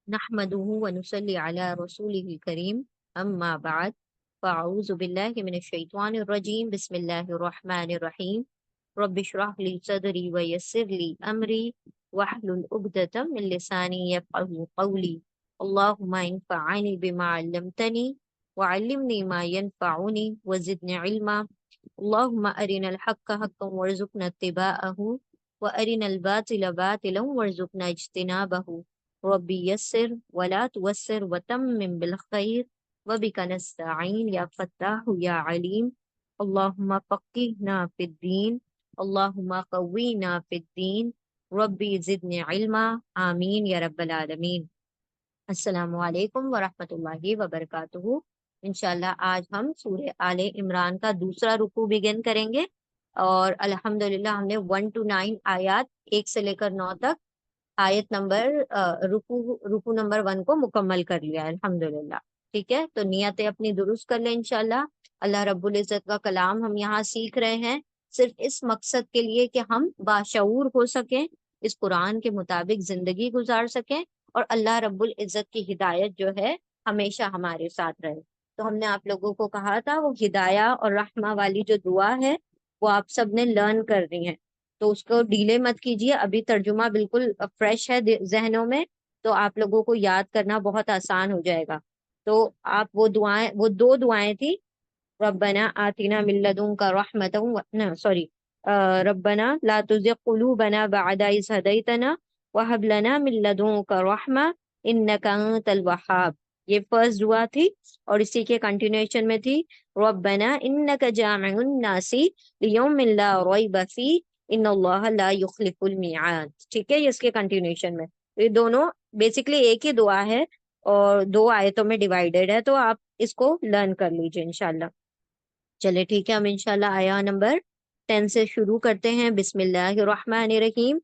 نحمده ونصلي على رسوله الكريم أما بعد فأعوذ بالله من الشيطان الرجيم بسم الله الرحمن الرحيم رب اشرح لي صدري ويسر لي أمري واحلل عقدة من لساني يفقهوا قولي اللهم انفعني بما علمتني وعلمني ما ينفعني وزدني علما اللهم أرنا الحق حقا وارزقنا اتباعه وأرنا الباطل باطلا وارزقنا اجتنابه ربي يسر ولا توسر وتمم بالخير وبك نستعين يا فتاح يا عليم اللهم فقهنا في الدين اللهم قوينا في الدين ربي زدني علما آمین یا رب العالمین۔ السلام علیکم ورحمۃ اللہ وبرکاتہ۔ انشاءاللہ آج ہم سورہ آل عمران کا دوسرا رکوع بگن کریں گے، اور الحمدللہ ہم نے 1 to 9 آیات، 1 سے لے کر 9 تک آیت نمبر رکوع نمبر 1 کو مکمل کر لیا ہے الحمدللہ۔ ٹھیک ہے، تو نیتیں اپنی درست کر لیں انشاءاللہ۔ اللہ رب العزت کا کلام ہم یہاں سیکھ رہے ہیں صرف اس مقصد کے لیے کہ ہم باشعور ہو سکیں، اس قرآن کے مطابق زندگی گزار سکیں، اور اللہ رب العزت کی ہدایت جو ہے ہمیشہ ہمارے ساتھ رہے۔ تو ہم نے آپ لوگوں کو کہا تھا وہ ہدایہ اور رحمہ والی جو دعا ہے وہ آپ سب نے لرن کرنی ہے، تو اس کو ڈیلے مت کیجیے، ابھی ترجمہ بالکل فریش ہے ذہنوں میں، تو آپ لوگوں کو یاد کرنا بہت آسان ہو جائے گا۔ تو آپ وہ دعائیں، وہ 2 دعائیں تھی، ربنا آتنا من لدنک رحمتا سوری، ربنا لا تزغ قلوبنا بعد إذ هديتنا وهب لنا من لدنک رحمة انک انت الوہاب، یہ فرسٹ دعا تھی، اور اسی کے کنٹینیوشن میں تھی ربنا انک جامع الناس لیوم لا ریب فیہ ان اللہ لا یخلف المیعاد۔ ٹھیک ہے، یہ اس کے کنٹینیوشن میں، یہ دونوں بیسکلی ایک ہی دعا ہے اور 2 آیتوں میں ڈیوائیڈڈ ہے، تو آپ اس کو لرن کر لیجئے انشاءاللہ۔ چلے ٹھیک ہے، ہم انشاءاللہ آیا نمبر 10 سے شروع کرتے ہیں۔ بسم اللہ الرحمن الرحیم۔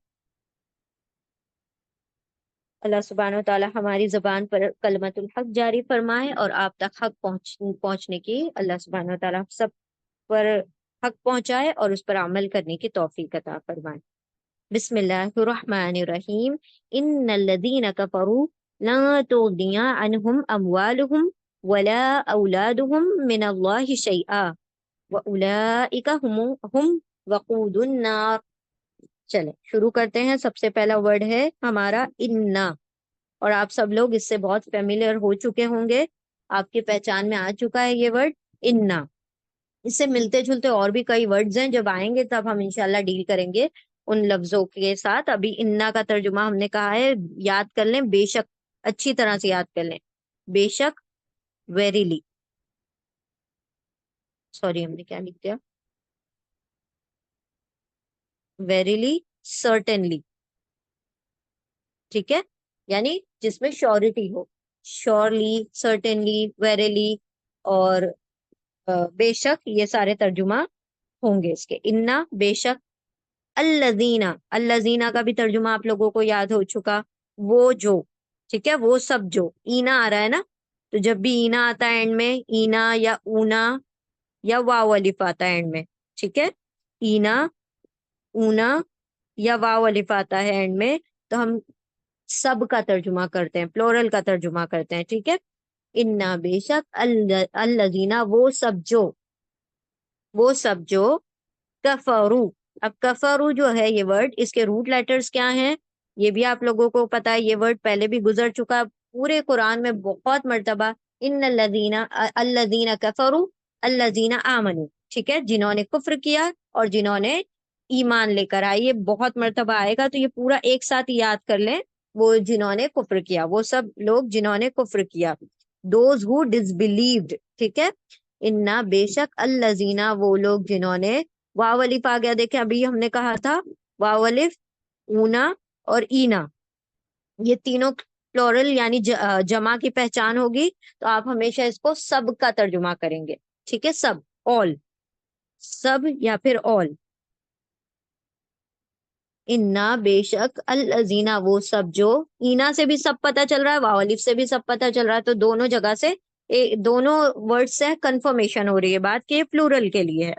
اللہ سبحانہ و تعالی ہماری زبان پر کلمت الحق جاری فرمائے، اور آپ تک حق پہنچنے کی اللہ سبحانہ و تعالی سب پر حق پہنچائے اور اس پر عمل کرنے کی توفیق عطا فرمائے۔ بسم اللہ الرحمن الرحیم۔ ان الذین کفروا لن تغنی عنہم اموالہم ولا اولادہم من اللہ شیئا واولئک ہم وقود النار۔ چلیں شروع کرتے ہیں۔ سب سے پہلا ورڈ ہے ہمارا انا، اور آپ سب لوگ اس سے بہت فیملیئر ہو چکے ہوں گے، آپ کی پہچان میں آ چکا ہے یہ ورڈ انا۔ اس سے ملتے جلتے اور بھی کئی ورڈز ہیں، جب آئیں گے تب ہم انشاءاللہ ڈیل کریں گے ان لفظوں کے ساتھ۔ ابھی انا کا ترجمہ ہم نے کہا ہے یاد کر لیں، بے شک، اچھی طرح سے یاد کر لیں، بے شک، ویریلی، سوری ہم نے کیا لکھ دیا، ویریلی، سرٹنلی، ٹھیک ہے، یعنی جس میں شیورٹی ہو، شیورلی، سرٹنلی، ویریلی، اور بے شک، یہ سارے ترجمہ ہوں گے اس کے۔ انا، بے شک، الذین، الذین کا بھی ترجمہ آپ لوگوں کو یاد ہو چکا، وہ جو، ٹھیک ہے، وہ سب جو، اینا آ رہا ہے نا، تو جب بھی اینا آتا ہے اینڈ میں، اینا یا اونا یا واو الف آتا ہے اینڈ میں، ٹھیک ہے، اینا، اونا یا واو الف آتا ہے اینڈ میں، تو ہم سب کا ترجمہ کرتے ہیں، پلورل کا ترجمہ کرتے ہیں، ٹھیک ہے۔ انا، بے شک، الذین، وہ سب جو کفرو، اب کفرو جو ہے یہ ورڈ، اس کے روٹ لیٹرز کیا ہیں یہ بھی آپ لوگوں کو پتا ہے، یہ ورڈ پہلے بھی گزر چکا پورے قرآن میں بہت مرتبہ، ان الذین، الذین کفروا الذین آمنوا، ٹھیک ہے، جنہوں نے کفر کیا اور جنہوں نے ایمان لے کر آئے، یہ بہت مرتبہ آئے گا، تو یہ پورا ایک ساتھ یاد کر لیں، وہ جنہوں نے کفر کیا، وہ سب لوگ جنہوں نے کفر کیا، دوز ہو ڈسبلیوڈ، ٹھیک ہے۔ انا، بے شک، الذین، وہ لوگ جنہوں نے، واو الف آ گیا، دیکھیں ابھی ہم نے کہا تھا واو الف، اونا اور اینا، یہ تینوں پلورل یعنی جمع کی پہچان ہوگی، تو آپ ہمیشہ اس کو سب کا ترجمہ کریں گے، ٹھیک ہے، سب، all، سب یا پھر all۔ انا، بے شک، الذین، وہ سب جو، اینا سے بھی سب پتہ چل رہا ہے، واو الف سے بھی سب پتہ چل رہا ہے، تو دونوں جگہ سے، دونوں ورڈ سے کنفرمیشن ہو رہی ہے بات کہ یہ پلورل کے لیے ہے۔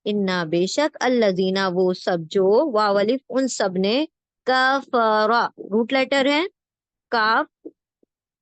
انا، بے شک، الذین، وہ سب جو، واو الف ان سب نے، کفرا، روٹ لیٹر ہے کاف،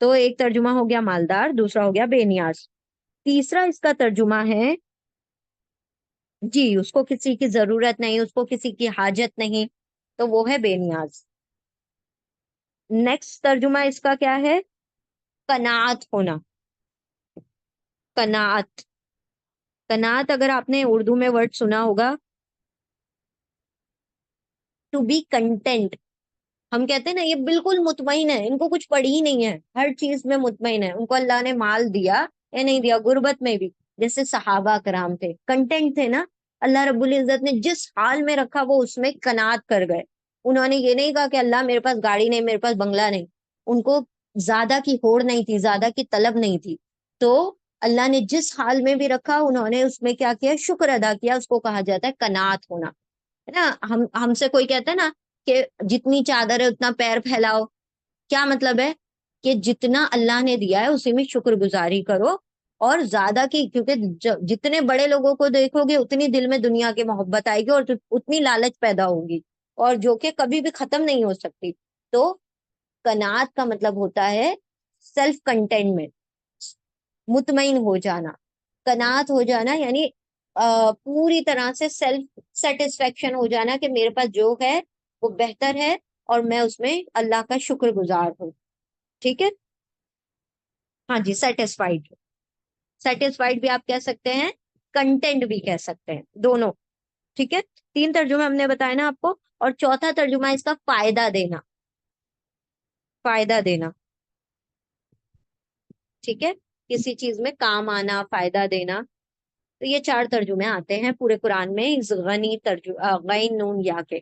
تو ایک ترجمہ ہو گیا مالدار، دوسرا ہو گیا بے نیاز. تیسرا اس کا ترجمہ ہے جی اس کو کسی کی ضرورت نہیں، اس کو کسی کی حاجت نہیں، تو وہ ہے بے نیاز. نیکسٹ ترجمہ اس کا کیا ہے؟ قناعت ہونا. قناعت. قناعت اگر آپ نے اردو میں ورڈ سنا ہوگا، ٹو بی کنٹینٹ. ہم کہتے ہیں نا یہ بالکل مطمئن ہے، ان کو کچھ پڑی ہی نہیں ہے، ہر چیز میں مطمئن ہے. ان کو اللہ نے مال دیا یا نہیں دیا، غربت میں بھی، جیسے صحابہ کرام تھے، کنٹینٹ تھے نا. اللہ رب العزت نے جس حال میں رکھا وہ اس میں قناعت کر گئے. انہوں نے یہ نہیں کہا کہ اللہ میرے پاس گاڑی نہیں، میرے پاس بنگلہ نہیں. ان کو زیادہ کی ہوڑ نہیں تھی، زیادہ کی طلب نہیں تھی. تو اللہ نے جس حال میں بھی رکھا انہوں نے اس میں کیا کیا؟ شکر ادا کیا. اس کو کہا جاتا ہے قناعت ہونا. ہے نا؟ ہم سے کوئی کہتا ہے نا کہ جتنی چادر ہے اتنا پیر پھیلاؤ. کیا مطلب ہے؟ کہ جتنا اللہ نے دیا ہے اسی میں شکر گزاری کرو. اور زیادہ کی، کیونکہ جتنے بڑے لوگوں کو دیکھو گے اتنی دل میں دنیا کی محبت آئے گی اور اتنی لالچ پیدا ہوگی، اور جو کہ کبھی بھی ختم نہیں ہو سکتی. تو قناعت کا مطلب ہوتا ہے سیلف کنٹینٹمنٹ، مطمئن ہو جانا. قناعت ہو جانا یعنی پوری طرح سے سیلف سیٹسفیکشن ہو جانا کہ میرے پاس جو ہے وہ بہتر ہے اور میں اس میں اللہ کا شکر گزار ہوں. ٹھیک ہے؟ ہاں جی، سیٹسفائیڈ. سیٹسفائیڈ بھی آپ کہہ سکتے ہیں، کنٹینٹ بھی کہہ سکتے ہیں، دونوں. ٹھیک ہے؟ تین ترجمے ہم نے بتایا نا آپ کو. اور چوتھا ترجمہ اس کا فائدہ دینا. فائدہ دینا. ٹھیک ہے؟ کسی چیز میں کام آنا، فائدہ دینا. تو یہ چار ترجمے آتے ہیں پورے قرآن میں اس غنی غین نون یا کے.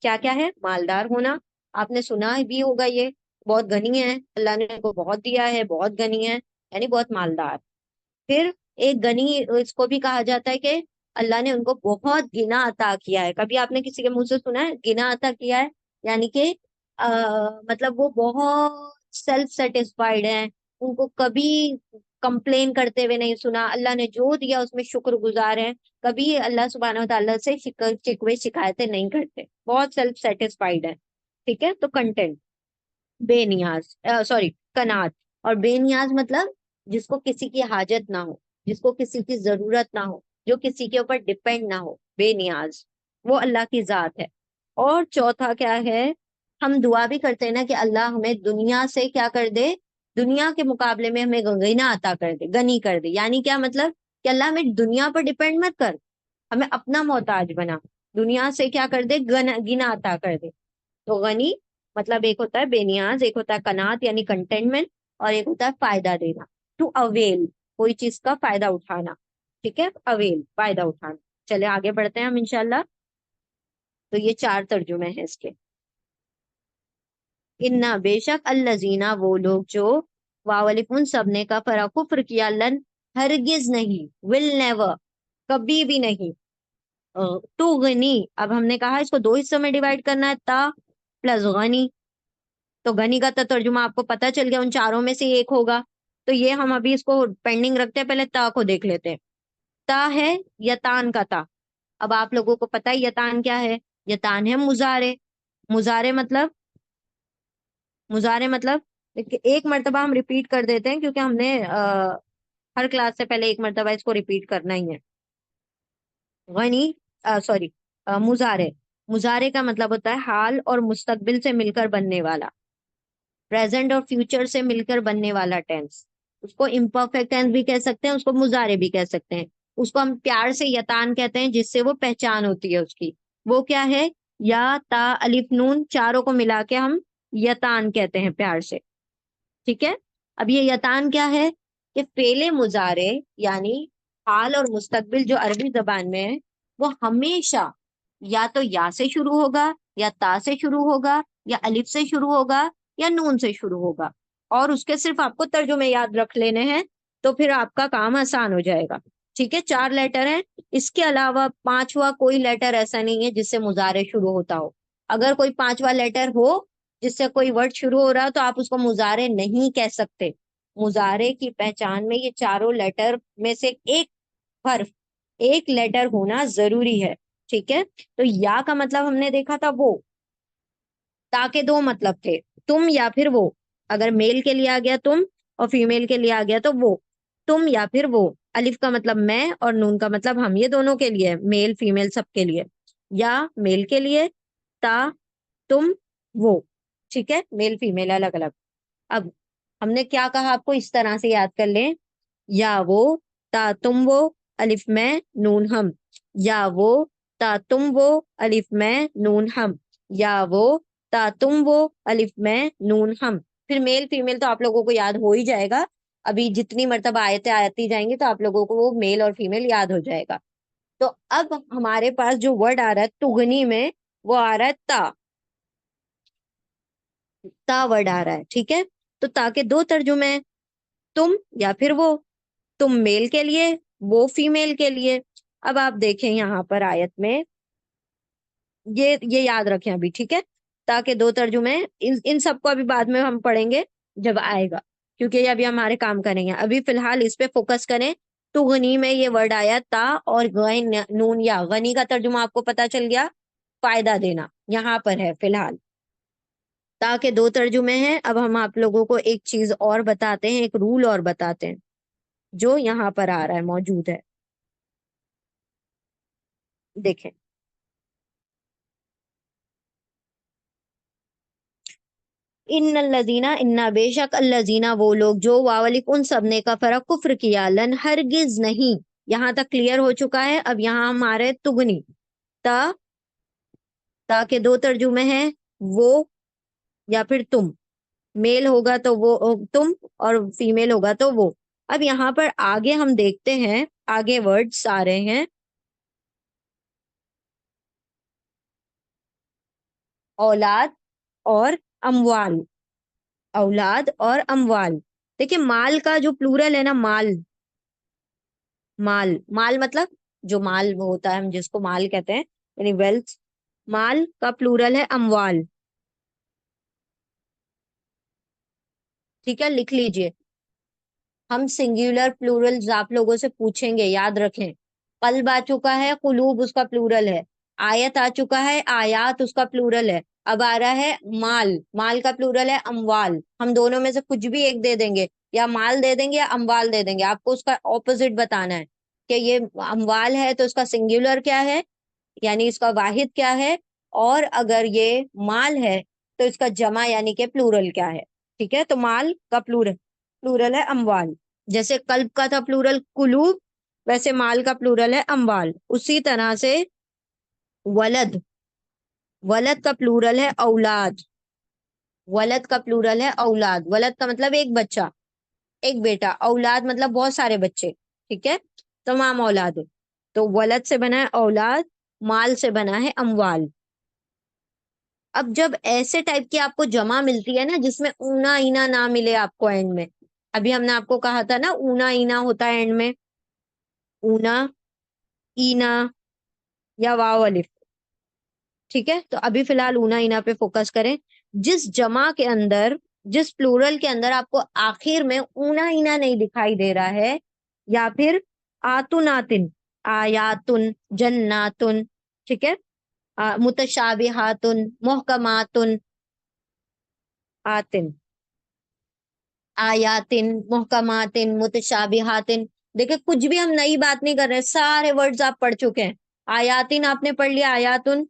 کیا کیا ہے؟ مالدار ہونا. آپ نے سنا بھی ہوگا، یہ بہت غنی ہے، اللہ نے ان کو بہت دیا ہے، بہت غنی ہے، یعنی بہت مالدار. پھر ایک غنی اس کو بھی کہا جاتا ہے کہ اللہ نے ان کو بہت گنا عطا کیا ہے. کبھی آپ نے کسی کے منہ سے سنا ہے گنا عطا کیا ہے؟ یعنی کہ مطلب وہ بہت سیلف سیٹسفائیڈ ہیں، ان کو کبھی کمپلین کرتے ہوئے نہیں سنا. اللہ نے جو دیا اس میں شکر گزار ہیں، کبھی اللہ سبحانہ و تعالیٰ سے شکوے شکایتیں نہیں کرتے، بہت سیلف سیٹسفائیڈ ہے. ٹھیک ہے؟ تو کنٹینٹ. بے نیاز، سوری، قناعت. اور بے نیاز مطلب جس کو کسی کی حاجت نہ ہو، جس کو کسی کی ضرورت نہ ہو، جو کسی کے اوپر ڈپینڈ نہ ہو، بے نیاز. وہ اللہ کی ذات ہے. اور چوتھا کیا ہے؟ ہم دعا بھی کرتے ہیں نا کہ اللہ ہمیں دنیا سے کیا کر دے، دنیا کے مقابلے میں ہمیں غنیٰ عطا کر دے، غنی کر دے. یعنی کیا مطلب؟ کہ اللہ ہمیں دنیا پر ڈپینڈ مت کر، ہمیں اپنا محتاج بنا، دنیا سے کیا کر دے؟ گنا عطا کر دے. تو غنی مطلب ایک ہوتا ہے بے نیاز، ایک ہوتا ہے قناعت یعنی کنٹینٹمنٹ، اور ایک ہوتا ہے فائدہ دینا، ٹو اویل، کوئی چیز کا فائدہ اٹھانا. ٹھیک ہے؟ اویل، فائدہ اٹھانا. چلے آگے بڑھتے ہیں ہم انشاءاللہ. تو یہ چار ترجمے ہیں اس کے. انا بے شک الذین، وہ لوگ جو واولکم سب نے کا فرا کفر کیا، لن ہرگز نہیں، ول نیور، کبھی بھی نہیں. تو غنی، اب ہم نے کہا اس کو دو حصوں میں ڈیوائڈ کرنا ہے، تا پلس غنی. تو غنی کا ترجمہ آپ کو پتا چل گیا، ان چاروں میں سے ایک ہوگا. تو یہ ہم ابھی اس کو پینڈنگ رکھتے ہیں، پہلے تا کو دیکھ لیتے ہیں. تا ہے یتان کا تا. اب آپ لوگوں کو پتا ہے یتان کیا ہے؟ یتان ہے مضارع. مضارع مطلب، مضارع مطلب ایک مرتبہ ہم ریپیٹ کر دیتے ہیں کیونکہ ہم نے ہر کلاس سے پہلے ایک مرتبہ اس کو ریپیٹ کرنا ہی ہے. غنی، سوری، مضارع. مضارع کا مطلب ہوتا ہے حال اور مستقبل سے مل کر بننے والا، پریزنٹ اور فیوچر سے مل کر بننے والا ٹینس. اس کو امپرفیکٹ ٹینس بھی کہہ سکتے ہیں، اس کو مضارع بھی کہہ سکتے ہیں. اس کو ہم پیار سے یتان کہتے ہیں، جس سے وہ پہچان ہوتی ہے اس کی. وہ کیا ہے؟ یا تا الف نون چاروں کو ملا کے ہم یتان کہتے ہیں پیار سے. ٹھیک ہے؟ اب یہ یتان کیا ہے؟ کہ فعل مضارع یعنی حال اور مستقبل جو عربی زبان میں ہے، وہ ہمیشہ یا تو یا سے شروع ہوگا، یا تا سے شروع ہوگا، یا الف سے شروع ہوگا، یا نون سے شروع ہوگا. اور اس کے صرف آپ کو ترجمے یاد رکھ لینے ہیں، تو پھر آپ کا کام آسان ہو جائے گا. ٹھیک ہے؟ چار لیٹر ہیں، اس کے علاوہ پانچواں کوئی لیٹر ایسا نہیں ہے جس سے مضارع شروع ہوتا ہو. اگر کوئی پانچواں لیٹر ہو جس سے کوئی ورڈ شروع ہو رہا ہے تو آپ اس کو مضارع نہیں کہہ سکتے. مضارع کی پہچان میں یہ چاروں لیٹر میں سے ایک حرف، ایک لیٹر ہونا ضروری ہے. ٹھیک ہے؟ تو یا کا مطلب ہم نے دیکھا تھا وہ، تاکہ دو مطلب تھے، تم یا پھر وہ. اگر میل کے لیے آ گیا تم اور فیمیل کے لیے آ گیا تو وہ. تم یا پھر وہ. الف کا مطلب میں اور نون کا مطلب ہم، یہ دونوں کے لیے، میل فیمیل سب کے لیے. یا میل کے لیے تا تم وہ. ٹھیک ہے، میل فیمیل الگ الگ. اب ہم نے کیا کہا آپ کو اس طرح سے یاد کر لیں. یا وہ تا تم وہ الف میں نون ہم. یا وہ تا تم وہ الف میں نون ہم. یا وہ تا تم وہ الف میں نون ہم. پھر میل فیمیل تو آپ لوگوں کو یاد ہو ہی جائے گا. ابھی جتنی مرتبہ آیتیں آتی جائیں گی تو آپ لوگوں کو وہ میل اور فیمیل یاد ہو جائے گا. تو اب ہمارے پاس جو ورڈ آ رہا ہے تغنی میں، وہ آ رہا ہے تا. تا ورڈ آ رہا ہے. ٹھیک ہے، تو تا کے دو ترجمے ہیں، تم یا پھر وہ. تم میل کے لیے، وہ فیمیل کے لیے. اب آپ دیکھیں یہاں پر آیت میں یہ یاد رکھیں ابھی. ٹھیک ہے، تاکہ دو ترجمے ہیں. ان سب کو ابھی بعد میں ہم پڑھیں گے جب آئے گا، کیونکہ یہ ابھی ہمارے کام کریں گے. ابھی فی الحال اس پہ فوکس کریں. تو غنی میں یہ ورڈ آیا تا اور غین نون یا. غنی کا ترجمہ آپ کو پتا چل گیا، فائدہ دینا یہاں پر ہے فی الحال. تاکہ دو ترجمے ہیں. اب ہم آپ لوگوں کو ایک چیز اور بتاتے ہیں، ایک رول اور بتاتے ہیں جو یہاں پر آ رہا ہے، موجود ہے. دیکھیں، ان الذین، انا بے شک الذین وہ لوگ جو واولک ان سب نے کفر کفر کیا، لن ہرگز نہیں. یہاں تک کلیئر ہو چکا ہے. اب یہاں ہمارے تگنی تا. تا کے دو ترجمے ہیں، وہ یا پھر تم. میل ہوگا تو وہ تم اور فیمیل ہوگا تو وہ. اب یہاں پر آگے ہم دیکھتے ہیں، آگے ورڈز آ رہے ہیں اولاد اور اموال. اولاد اور اموال. دیکھیں مال کا جو پلورل ہے نا، مال. مال مال مطلب جو مال وہ ہوتا ہے، ہم جس کو مال کہتے ہیں یعنی ویلتھ. مال کا پلورل ہے اموال. ٹھیک ہے، لکھ لیجئے. ہم سنگولر پلورل آپ لوگوں سے پوچھیں گے، یاد رکھیں. قلب آ چکا ہے، قلوب اس کا پلورل ہے. آیت آ چکا ہے، آیات اس کا پلورل ہے. اب آ رہا ہے مال. مال کا پلورل ہے اموال. ہم دونوں میں سے کچھ بھی ایک دے دیں گے، یا مال دے دیں گے یا اموال دے دیں گے. آپ کو اس کا اپوزٹ بتانا ہے کہ یہ اموال ہے تو اس کا سنگولر کیا ہے، یعنی اس کا واحد کیا ہے. اور اگر یہ مال ہے تو اس کا جمع یعنی کہ پلورل کیا ہے. ٹھیک ہے، تو مال کا پلورل ہے اموال. جیسے قلب کا تھا پلورل قلوب، ویسے مال کا پلورل ہے اموال. اسی طرح سے ولد. ولد کا پلورل ہے اولاد. ولد کا پلورل ہے اولاد. ولد کا مطلب ایک بچہ، ایک بیٹا. اولاد مطلب بہت سارے بچے. ٹھیک ہے، تمام اولاد. تو ولد سے بنا ہے اولاد، مال سے بنا ہے اموال. اب جب ایسے ٹائپ کی آپ کو جمع ملتی ہے نا جس میں اونا اینا نہ ملے آپ کو اینڈ میں. ابھی ہم نے آپ کو کہا تھا نا اونا اینا ہوتا ہے اینڈ میں، اونا اینا یا واو الف. ٹھیک ہے، تو ابھی فی الحال اونا اینا پہ فوکس کریں. جس جمع کے اندر، جس پلورل کے اندر آپ کو آخر میں اونا اینا نہیں دکھائی دے رہا ہے، یا پھر آتن آیاتن جناتن. ٹھیک ہے، متشابہاتن محکماتن آتن آیاتن محکماتن متشابہاتن. دیکھیں کچھ بھی ہم نئی بات نہیں کر رہے، سارے ورڈز آپ پڑھ چکے ہیں. آیاتن آپ نے پڑھ لیا، آیاتن.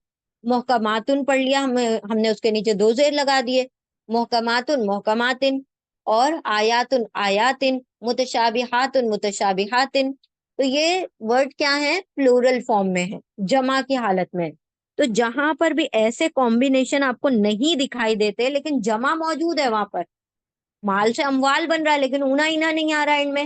محکماتن پڑھ لیا، ہم نے اس کے نیچے دو زیر لگا دیے. محکماتن محکماتن، اور آیاتن آیاتن، متشابہاتن متشابہاتن. تو یہ ورڈ کیا ہے، پلورل فارم میں ہے، جمع کی حالت میں. تو جہاں پر بھی ایسے کمبینیشن آپ کو نہیں دکھائی دیتے لیکن جمع موجود ہے وہاں پر. مال سے اموال بن رہا ہے لیکن اونا اینا نہیں آ رہا ہے ان میں.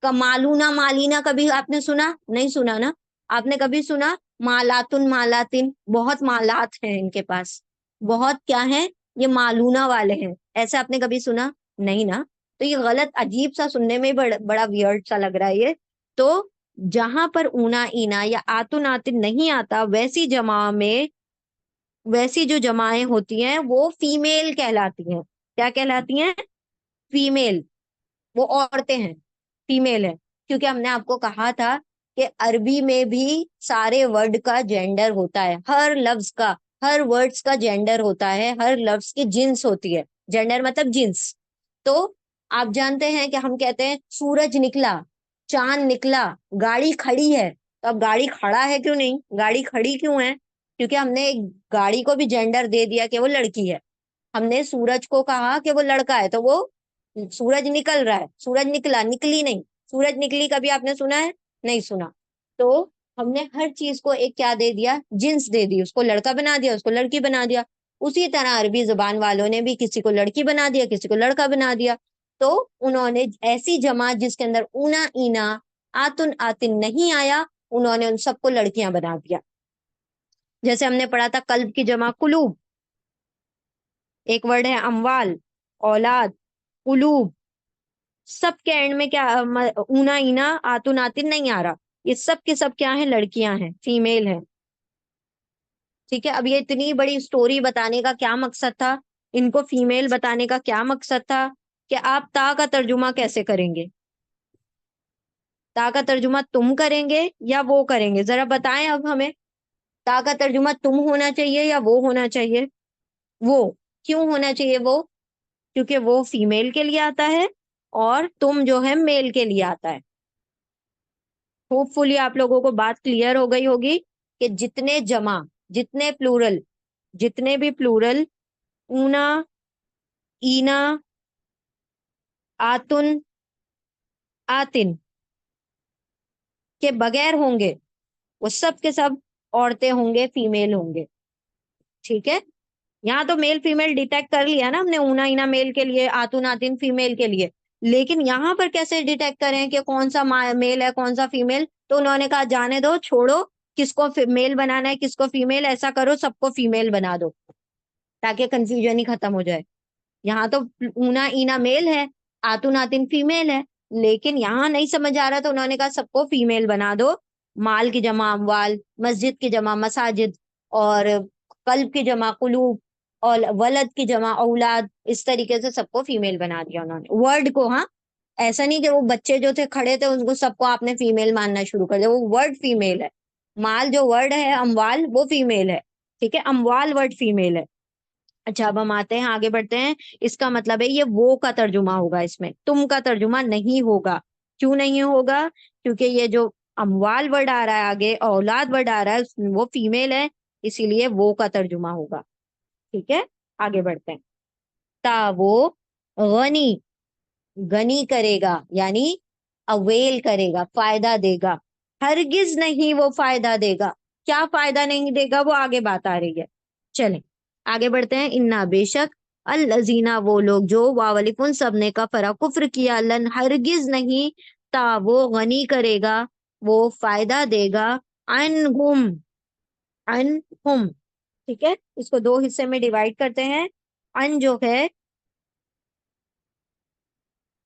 مالونا مالینا کبھی آپ نے سنا؟ نہیں سنا نا. آپ نے کبھی سنا مالاتن مالاتن؟ بہت مالات ہیں ان کے پاس، بہت کیا ہیں یہ مالونا والے ہیں. ایسا آپ نے کبھی سنا؟ نہیں نا. تو یہ غلط، عجیب سا سننے میں بڑا ویئرڈ سا لگ رہا ہے یہ. تو جہاں پر اونا اینا یا آتن آتن نہیں آتا، ویسی جمع میں، ویسی جو جماعیں ہوتی ہیں وہ فیمیل کہلاتی ہیں. کیا کہلاتی ہیں؟ فیمیل. وہ عورتیں ہیں، فیمیل ہے. کیونکہ ہم نے آپ کو کہا تھا کہ عربی میں بھی سارے ورڈ کا جینڈر ہوتا ہے. ہر لفظ کا، ہر ورڈز کا جینڈر ہوتا ہے. ہر لفظ کی جنس ہوتی ہے. جینڈر مطلب جنس. تو آپ جانتے ہیں کہ ہم کہتے ہیں سورج نکلا، چاند نکلا، گاڑی کھڑی ہے. تو اب گاڑی کھڑا ہے کیوں نہیں؟ گاڑی کھڑی کیوں ہے؟ کیونکہ ہم نے گاڑی کو بھی جینڈر دے دیا کہ وہ لڑکی ہے. ہم نے سورج کو کہا کہ وہ لڑکا ہے، تو وہ سورج نکل رہا ہے. سورج نکلا، نکلی نہیں. سورج نکلی کبھی آپ نے سنا ہے؟ نہیں سنا. تو ہم نے ہر چیز کو ایک کیا دے دیا؟ جنس دے دی. اس کو لڑکا بنا دیا، اس کو لڑکی بنا دیا. اسی طرح عربی زبان والوں نے بھی کسی کو لڑکی بنا دیا، کسی کو لڑکا بنا دیا. تو انہوں نے ایسی جماعت جس کے اندر اونا اینا آتن آتن نہیں آیا، انہوں نے ان سب کو لڑکیاں بنا دیا. جیسے ہم نے پڑھا تھا قلب کی جمع قلوب، ایک ورڈ ہے اموال، اولاد، قلوب. سب کے اینڈ میں کیا اونا اینا آتن آتن نہیں آ رہا. یہ سب کے سب کیا ہیں؟ لڑکیاں ہیں، فیمیل ہیں. ٹھیک ہے. اب یہ اتنی بڑی سٹوری بتانے کا کیا مقصد تھا؟ ان کو فیمیل بتانے کا کیا مقصد تھا؟ کہ آپ تا کا ترجمہ کیسے کریں گے؟ تا کا ترجمہ تم کریں گے یا وہ کریں گے؟ ذرا بتائیں اب ہمیں. تا کا ترجمہ تم ہونا چاہیے یا وہ ہونا چاہیے؟ وہ. کیوں ہونا چاہیے وہ؟ کیونکہ وہ فیمیل کے لیے آتا ہے اور تم جو ہے میل کے لیے آتا ہے. ہوپ فلی آپ لوگوں کو بات کلیئر ہو گئی ہوگی کہ جتنے جمع، جتنے پلورل، جتنے بھی پلورل اونا اینا آتن آتن کے بغیر ہوں گے، وہ سب کے سب عورتیں ہوں گے، فیمیل ہوں گے. ٹھیک ہے. یہاں تو میل فیمیل ڈیٹیکٹ کر لیا نا ہم نے، اونا اینا میل کے لیے، آتن آتن فیمیل کے لیے. لیکن یہاں پر کیسے ڈیٹیکٹ کریں کہ کون سا میل ہے کون سا فیمیل؟ تو انہوں نے کہا جانے دو، چھوڑو، کس کو میل بنانا ہے کس کو فیمیل، ایسا کرو سب کو فیمیل بنا دو تاکہ کنفیوژن ہی ختم ہو جائے. یہاں تو اونا اینا میل ہے، آتن آتن فیمیل ہے، لیکن یہاں نہیں سمجھ آ رہا تو انہوں نے کہا سب کو فیمیل بنا دو. مال کی جمع اموال، مسجد کی جمع مساجد، اور قلب کی جمع قلوب، اور ولد کی جمع اولاد. اس طریقے سے سب کو فیمیل بنا دیا انہوں نے، ورڈ کو. ہاں، ایسا نہیں کہ وہ بچے جو تھے کھڑے تھے ان کو سب کو آپ نے فیمیل ماننا شروع کر دیا. وہ ورڈ فیمیل ہے. مال جو ورڈ ہے اموال وہ فیمیل ہے. ٹھیک ہے، اموال ورڈ فیمیل ہے. اچھا اب ہم آتے ہیں، آگے بڑھتے ہیں. اس کا مطلب ہے یہ وہ کا ترجمہ ہوگا، اس میں تم کا ترجمہ نہیں ہوگا. کیوں نہیں ہوگا؟ کیونکہ یہ جو اموال ورڈ آ رہا ہے آگے، اولاد ورڈ آ رہا ہے، وہ فیمیل ہے، اسی لیے وہ کا ترجمہ ہوگا. ٹھیک ہے، آگے بڑھتے ہیں. تا وہ غنی، غنی کرے گا یعنی اویل کرے گا، فائدہ دے گا. ہرگز نہیں وہ فائدہ دے گا. کیا فائدہ نہیں دے گا؟ وہ آگے بات آ رہی ہے. چلیں آگے بڑھتے ہیں. انا بے شک الذین وہ لوگ جو واولکن سب نے کفر کفر کیا، لن ہرگز نہیں، تا وہ غنی کرے گا، وہ فائدہ دے گا، عنہم، عنہم. ٹھیک ہے، اس کو دو حصے میں ڈیوائڈ کرتے ہیں. ان جو ہے،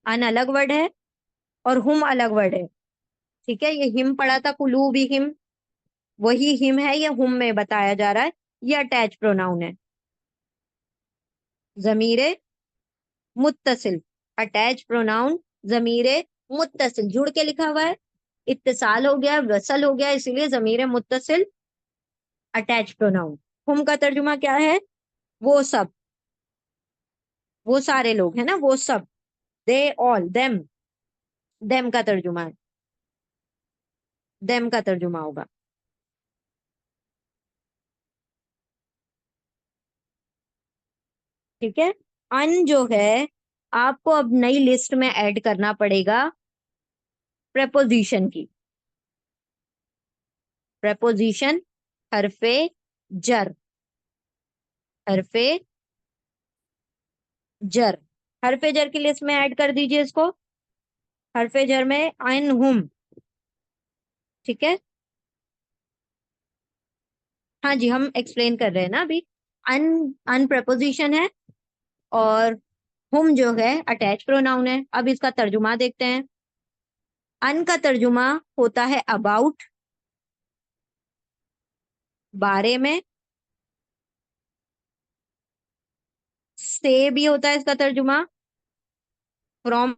ان الگ ورڈ ہے اور ہم الگ ورڈ ہے. ٹھیک ہے، یہ ہم پڑھا تھا قلوبی ہم، وہی ہم ہے، یہ ہم میں بتایا جا رہا ہے. یہ اٹیچ پروناؤن ہے، ضمیر متصل. اٹیچ پروناؤن ضمیر متصل جڑ کے لکھا ہوا ہے، اتصال ہو گیا، وصل ہو گیا، اسی لیے ضمیر متصل اٹیچ پروناؤن. ہم کا ترجمہ کیا ہے؟ وہ سب، وہ سارے لوگ ہیں نا، وہ سب. دے آل، دیم، دیم کا ترجمہ ہے، دیم کا ترجمہ ہوگا. ٹھیک ہے. ان جو ہے آپ کو اب نئی لسٹ میں ایڈ کرنا پڑے گا پریپوزیشن کی. پریپوزیشن حرف جر، حرف جر، حرف جر کی لسٹ میں ایڈ کر دیجئے اس کو. حرف جر میں ان ہم. ٹھیک ہے، ہاں جی ہم ایکسپلین کر رہے ہیں نا ابھی. ان، ان پریپوزیشن ہے اور ہم جو ہے اٹیچ پروناؤن ہے. اب اس کا ترجمہ دیکھتے ہیں. ان کا ترجمہ ہوتا ہے اباؤٹ، بارے میں. سے بھی ہوتا ہے اس کا ترجمہ، فرام.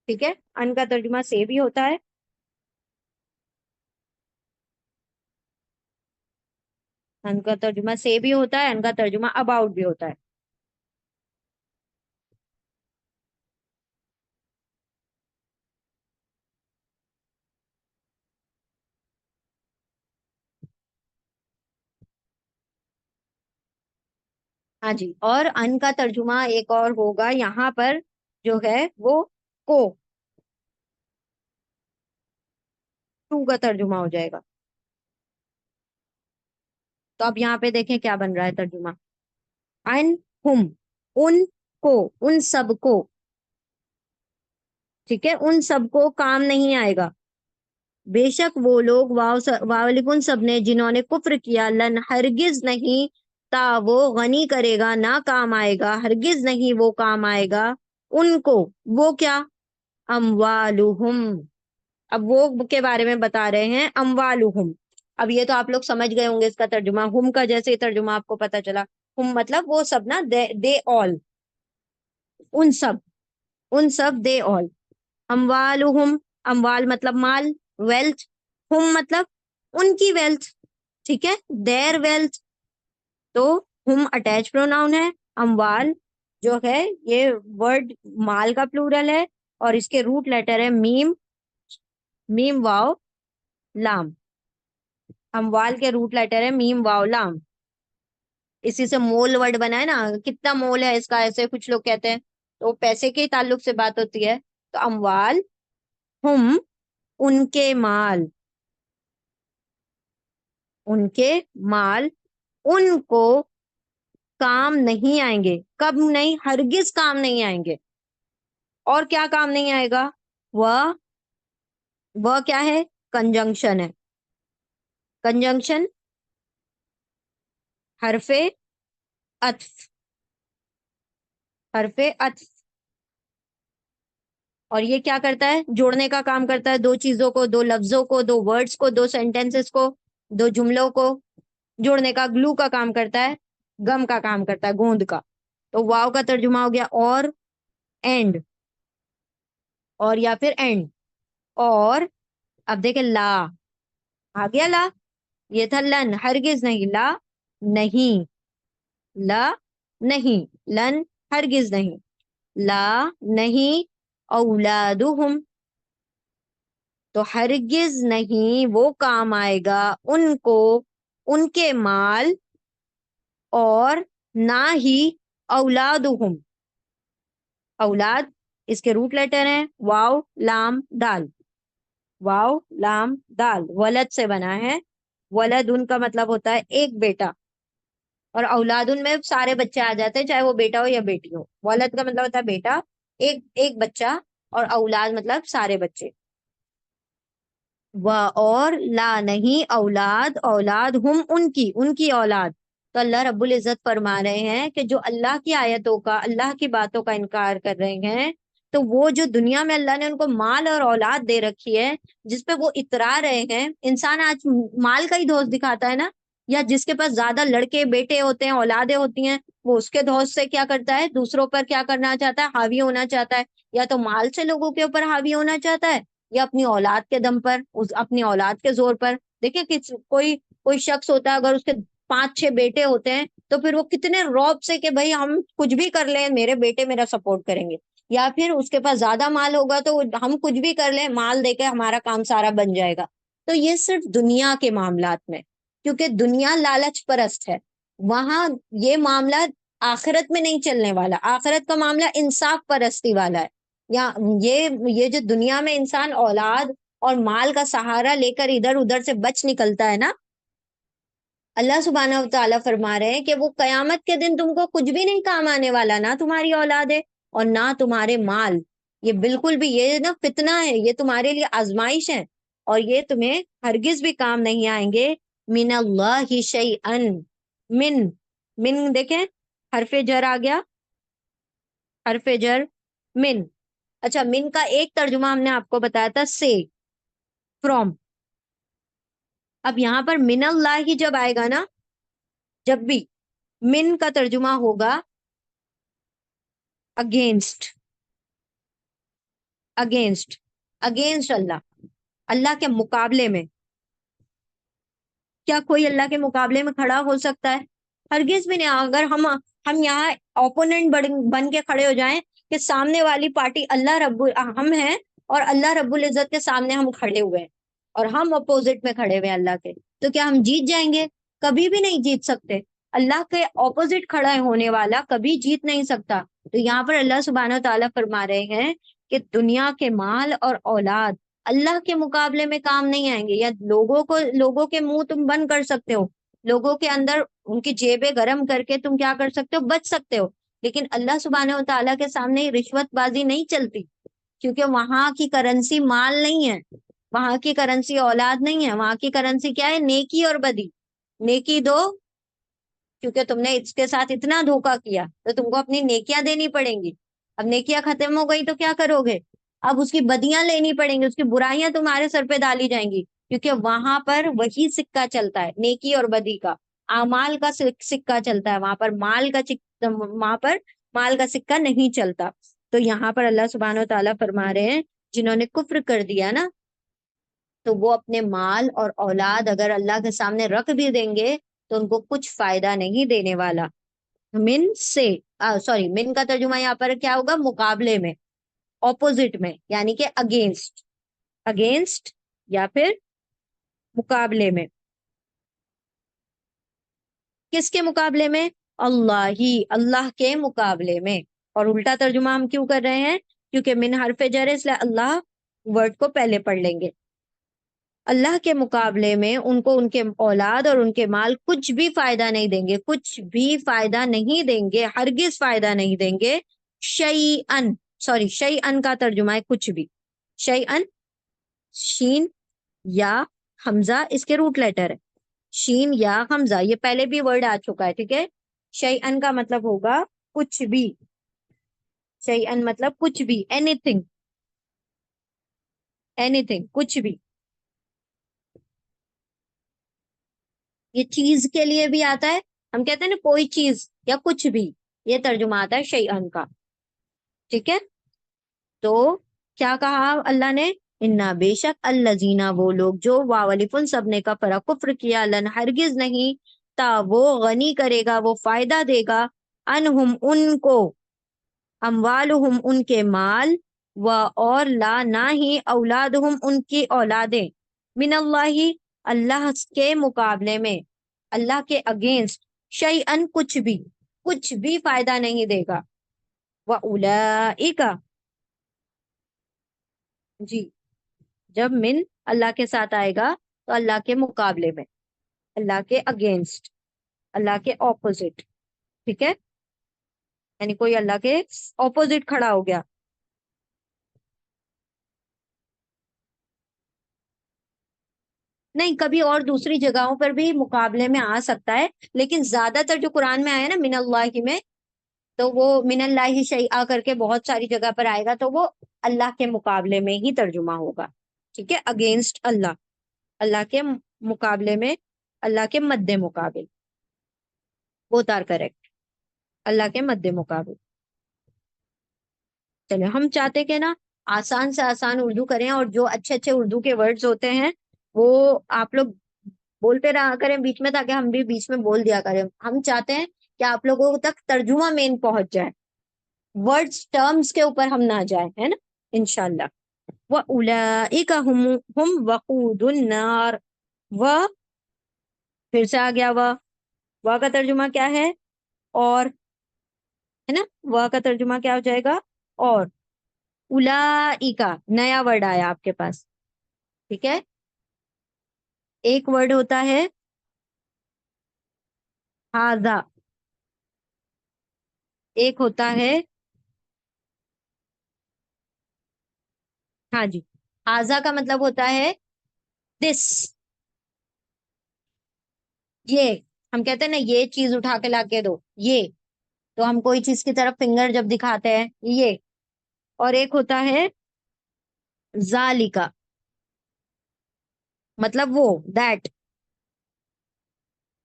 ٹھیک ہے، ان کا ترجمہ سے بھی ہوتا ہے. ان کا ترجمہ سے بھی ہوتا ہے، ان کا ترجمہ اباؤٹ بھی ہوتا ہے. ہاں جی، اور ان کا ترجمہ ایک اور ہوگا یہاں پر جو ہے وہ کو، ٹو کا ترجمہ ہو جائے گا. تو اب یہاں پہ دیکھیں کیا بن رہا ہے ترجمہ. ان ہم، ان کو، ان سب کو، ٹھیک ہے، ان سب کو کام نہیں آئے گا. بے شک وہ لوگ واولکن سب نے جنہوں نے کفر کیا، لن ہرگز نہیں، تا وہ غنی کرے گا، نہ کام آئے گا، ہرگز نہیں وہ کام آئے گا ان کو. وہ کیا؟ اموالہم. اب وہ کے بارے میں بتا رہے ہیں، اموالہم. اب یہ تو آپ لوگ سمجھ گئے ہوں گے اس کا ترجمہ. ہم کا جیسے ہی ترجمہ آپ کو پتا چلا، ہم مطلب وہ سب نا، دے آل، ان سب، ان سب، دے آل. اموالہم، اموال مطلب مال، ویلتھ. ہم مطلب ان کی ویلتھ، ٹھیک ہے، دیر ویلتھ. تو ہم اٹیچ پروناؤن ہے، اموال جو ہے یہ ورڈ مال کا پلورل ہے، اور اس کے روٹ لیٹر ہے میم، میم واو لام. اموال کے روٹ لیٹر ہے میم واو لام. اسی سے مول ورڈ بنا ہے نا، کتنا مول ہے اس کا، ایسے کچھ لوگ کہتے ہیں، تو پیسے کے تعلق سے بات ہوتی ہے. تو اموال، ہم، ان کے مال، ان کے مال، ان کو کام نہیں آئیں گے. کب نہیں؟ ہرگز کام نہیں آئیں گے. اور کیا کام نہیں آئے گا؟ وہ کیا ہے؟ کنجنکشن ہے. کنجنکشن حرف عطف، حرف عطف. اور یہ کیا کرتا ہے؟ جوڑنے کا کام کرتا ہے، دو چیزوں کو، دو لفظوں کو، دو ورڈز کو، دو سینٹینسز کو، دو جملوں کو جوڑنے کا. گلو کا کام کرتا ہے، گم کا کام کرتا ہے، گوند کا. تو واو کا ترجمہ ہو گیا اور، اینڈ، اور یا پھر اینڈ. اور اب دیکھیں لا آ گیا. لا یہ تھا لن، ہرگز نہیں، لا نہیں، لا نہیں، لن ہرگز نہیں، لا نہیں، اولادہم. تو ہرگز نہیں وہ کام آئے گا ان کو، ان کے مال، اور نہ ہی اولادہم. اولاد اس کے روٹ لیٹر ہیں واو لام دال. واو لام دال ولد سے بنا ہے. ولد ان کا مطلب ہوتا ہے ایک بیٹا، اور اولاد ان میں سارے بچے آ جاتے ہیں، چاہے وہ بیٹا ہو یا بیٹی ہو. ولد کا مطلب ہوتا ہے بیٹا، ایک ایک بچہ، اور اولاد مطلب سارے بچے. اور لا نہیں، اولاد، اولاد ہم ان کی، ان کی اولاد. تو اللہ رب العزت فرما رہے ہیں کہ جو اللہ کی آیتوں کا، اللہ کی باتوں کا انکار کر رہے ہیں، تو وہ جو دنیا میں اللہ نے ان کو مال اور اولاد دے رکھی ہے، جس پہ وہ اترا رہے ہیں. انسان آج مال کا ہی دوست دکھاتا ہے نا، یا جس کے پاس زیادہ لڑکے بیٹے ہوتے ہیں، اولادیں ہوتی ہیں، وہ اس کے دوست سے کیا کرتا ہے؟ دوسروں پر کیا کرنا چاہتا ہے؟ حاوی ہونا چاہتا ہے. یا تو مال سے لوگوں کے اوپر حاوی ہونا چاہتا ہے، یا اپنی اولاد کے دم پر، اپنی اولاد کے زور پر. دیکھیں کہ کوئی شخص ہوتا ہے، اگر اس کے 5-6 بیٹے ہوتے ہیں، تو پھر وہ کتنے روب سے کہ بھائی ہم کچھ بھی کر لیں، میرے بیٹے میرا سپورٹ کریں گے. یا پھر اس کے پاس زیادہ مال ہوگا تو ہم کچھ بھی کر لیں، مال دے کے ہمارا کام سارا بن جائے گا. تو یہ صرف دنیا کے معاملات میں، کیونکہ دنیا لالچ پرست ہے. وہاں یہ معاملہ آخرت میں نہیں چلنے والا. آخرت کا معاملہ انصاف پرستی والا ہے. یا یہ جو دنیا میں انسان اولاد اور مال کا سہارا لے کر ادھر ادھر سے بچ نکلتا ہے نا، اللہ سبحانہ و تعالیٰ فرما رہے ہیں کہ وہ قیامت کے دن تم کو کچھ بھی نہیں کام آنے والا، نہ تمہاری اولاد ہے اور نہ تمہارے مال. یہ بالکل بھی، یہ نا فتنہ ہے، یہ تمہارے لیے آزمائش ہے، اور یہ تمہیں ہرگز بھی کام نہیں آئیں گے. من اللہ شیئن، من دیکھیں حرف جر آ گیا، حرف جر من. اچھا، من کا ایک ترجمہ ہم نے آپ کو بتایا تھا، سے، فرام. اب یہاں پر من اللہ ہی جب آئے گا نا، جب بھی من کا ترجمہ ہوگا اگینسٹ، اگینسٹ، اگینسٹ اللہ، اللہ کے مقابلے میں. کیا کوئی اللہ کے مقابلے میں کھڑا ہو سکتا ہے؟ ہرگز بھی نہیں. اگر ہم یہاں اوپوننٹ بن کے کھڑے ہو جائیں کہ سامنے والی پارٹی ہم ہیں، اور اللہ رب العزت کے سامنے ہم کھڑے ہوئے ہیں، اور ہم اپوزٹ میں کھڑے ہوئے ہیں اللہ کے، تو کیا ہم جیت جائیں گے؟ کبھی بھی نہیں جیت سکتے. اللہ کے اپوزٹ کھڑا ہونے والا کبھی جیت نہیں سکتا. تو یہاں پر اللہ سبحانہ و تعالیٰ فرما رہے ہیں کہ دنیا کے مال اور اولاد اللہ کے مقابلے میں کام نہیں آئیں گے. یا لوگوں کے منہ تم بند کر سکتے ہو، لوگوں کے اندر ان کی جیبیں گرم کر کے تم کیا کر سکتے ہو، بچ سکتے ہو، لیکن اللہ سبحانہ و تعالیٰ کے سامنے رشوت بازی نہیں چلتی، کیونکہ وہاں کی کرنسی مال نہیں ہے، وہاں کی کرنسی اولاد نہیں ہے، وہاں کی کرنسی کیا ہے، نیکی اور بدی. نیکی دو، کیونکہ تم نے اس کے ساتھ اتنا دھوکا کیا تو تم کو اپنی نیکیاں دینی پڑیں گی. اب نیکیاں ختم ہو گئی تو کیا کرو گے، اب اس کی بدیاں لینی پڑیں گی، اس کی برائیاں تمہارے سر پہ ڈالی جائیں گی، کیونکہ وہاں پر وہی سکہ چلتا ہے، نیکی اور بدی کا، اعمال کا سکہ چلتا ہے، وہاں پر مال کا سکہ نہیں چلتا. تو یہاں پر اللہ سبحانہ و تعالیٰ فرما رہے ہیں جنہوں نے کفر کر دیا نا، تو وہ اپنے مال اور اولاد اگر اللہ کے سامنے رکھ بھی دیں گے تو ان کو کچھ فائدہ نہیں دینے والا. من سے سوری، من کا ترجمہ یہاں پر کیا ہوگا، مقابلے میں، اپوزٹ میں، یعنی کہ اگینسٹ، اگینسٹ یا پھر مقابلے میں. کس کے مقابلے میں، اللہ ہی، اللہ کے مقابلے میں. اور الٹا ترجمہ ہم کیوں کر رہے ہیں، کیونکہ من حرف جر ہے، اس لیے اللہ ورڈ کو پہلے پڑھ لیں گے. اللہ کے مقابلے میں ان کو ان کے اولاد اور ان کے مال کچھ بھی فائدہ نہیں دیں گے، کچھ بھی فائدہ نہیں دیں گے، ہرگز فائدہ نہیں دیں گے. شیئن، سوری، شیئن کا ترجمہ ہے کچھ بھی. شیئن، شین یا حمزہ اس کے روٹ لیٹر ہے، شین یا حمزہ، یہ پہلے بھی ورڈ آ چکا ہے، ٹھیک ہے. شیئن کا مطلب ہوگا کچھ بھی، شیئن مطلب کچھ بھی، اینی تھنگ، اینی تھنگ، کچھ بھی. یہ چیز کے لیے بھی آتا ہے، ہم کہتے ہیں نا کوئی چیز یا کچھ بھی، یہ ترجمہ آتا ہے شیئن کا، ٹھیک ہے. تو کیا کہا اللہ نے، انا بے شک الذین، وہ لوگ جو واولفن سب نے کا فرا کفر کیا، لن ہرگز نہیں، تا وہ غنی کرے گا، وہ فائدہ دے گا، انہم ان کو، اموالہم ان کے مال، و اور لا نہ ہی، اولادہم ان کی اولادیں، من اللہ اللہ کے مقابلے میں، اللہ کے اگینسٹ، شیئن کچھ بھی فائدہ نہیں دے گا. وَأُولَئِکَ، جی، جب من اللہ کے ساتھ آئے گا تو اللہ کے مقابلے میں، اللہ کے اگینسٹ، اللہ کے اپوزٹ، ٹھیک ہے، یعنی کوئی اللہ کے اپوزٹ کھڑا ہو گیا. نہیں، کبھی اور دوسری جگہوں پر بھی مقابلے میں آ سکتا ہے، لیکن زیادہ تر جو قرآن میں آیا نا من اللہ میں، تو وہ من اللہ شیء کر کے بہت ساری جگہ پر آئے گا، تو وہ اللہ کے مقابلے میں ہی ترجمہ ہوگا، ٹھیک ہے، اگینسٹ اللہ، اللہ کے مقابلے میں، اللہ کے مد مقابل، وہ تار کریکٹ، اللہ کے مد مقابل. چلے، ہم چاہتے کہ نا آسان سے آسان اردو کریں، اور جو اچھے اچھے اردو کے ورڈز ہوتے ہیں وہ آپ لوگ بولتے رہا کریں بیچ میں، تاکہ ہم بھی بیچ میں بول دیا کریں. ہم چاہتے ہیں کہ آپ لوگوں تک ترجمہ مین پہنچ جائے، ورڈز ٹرمز کے اوپر ہم نہ جائیں، ہے نا، انشاءاللہ. وَأُولَئِكَ هُمْ وَقُودُ النَّارِ، و پھر سے آ گیا و کا ترجمہ کیا ہے، اور، ہے نا، و کا ترجمہ کیا ہو جائے گا، اور. اولائکا نیا ورڈ آیا آپ کے پاس، ٹھیک ہے. ایک ورڈ ہوتا ہے ہاذا، ایک ہوتا ہے، ہاں جی، ہاذا کا مطلب ہوتا ہے دس، یہ، ہم کہتے ہیں نا یہ چیز اٹھا کے لا کے دو، یہ، تو ہم کوئی چیز کی طرف فنگر جب دکھاتے ہیں یہ. اور ایک ہوتا ہے ذالکا، مطلب وہ، دیٹ،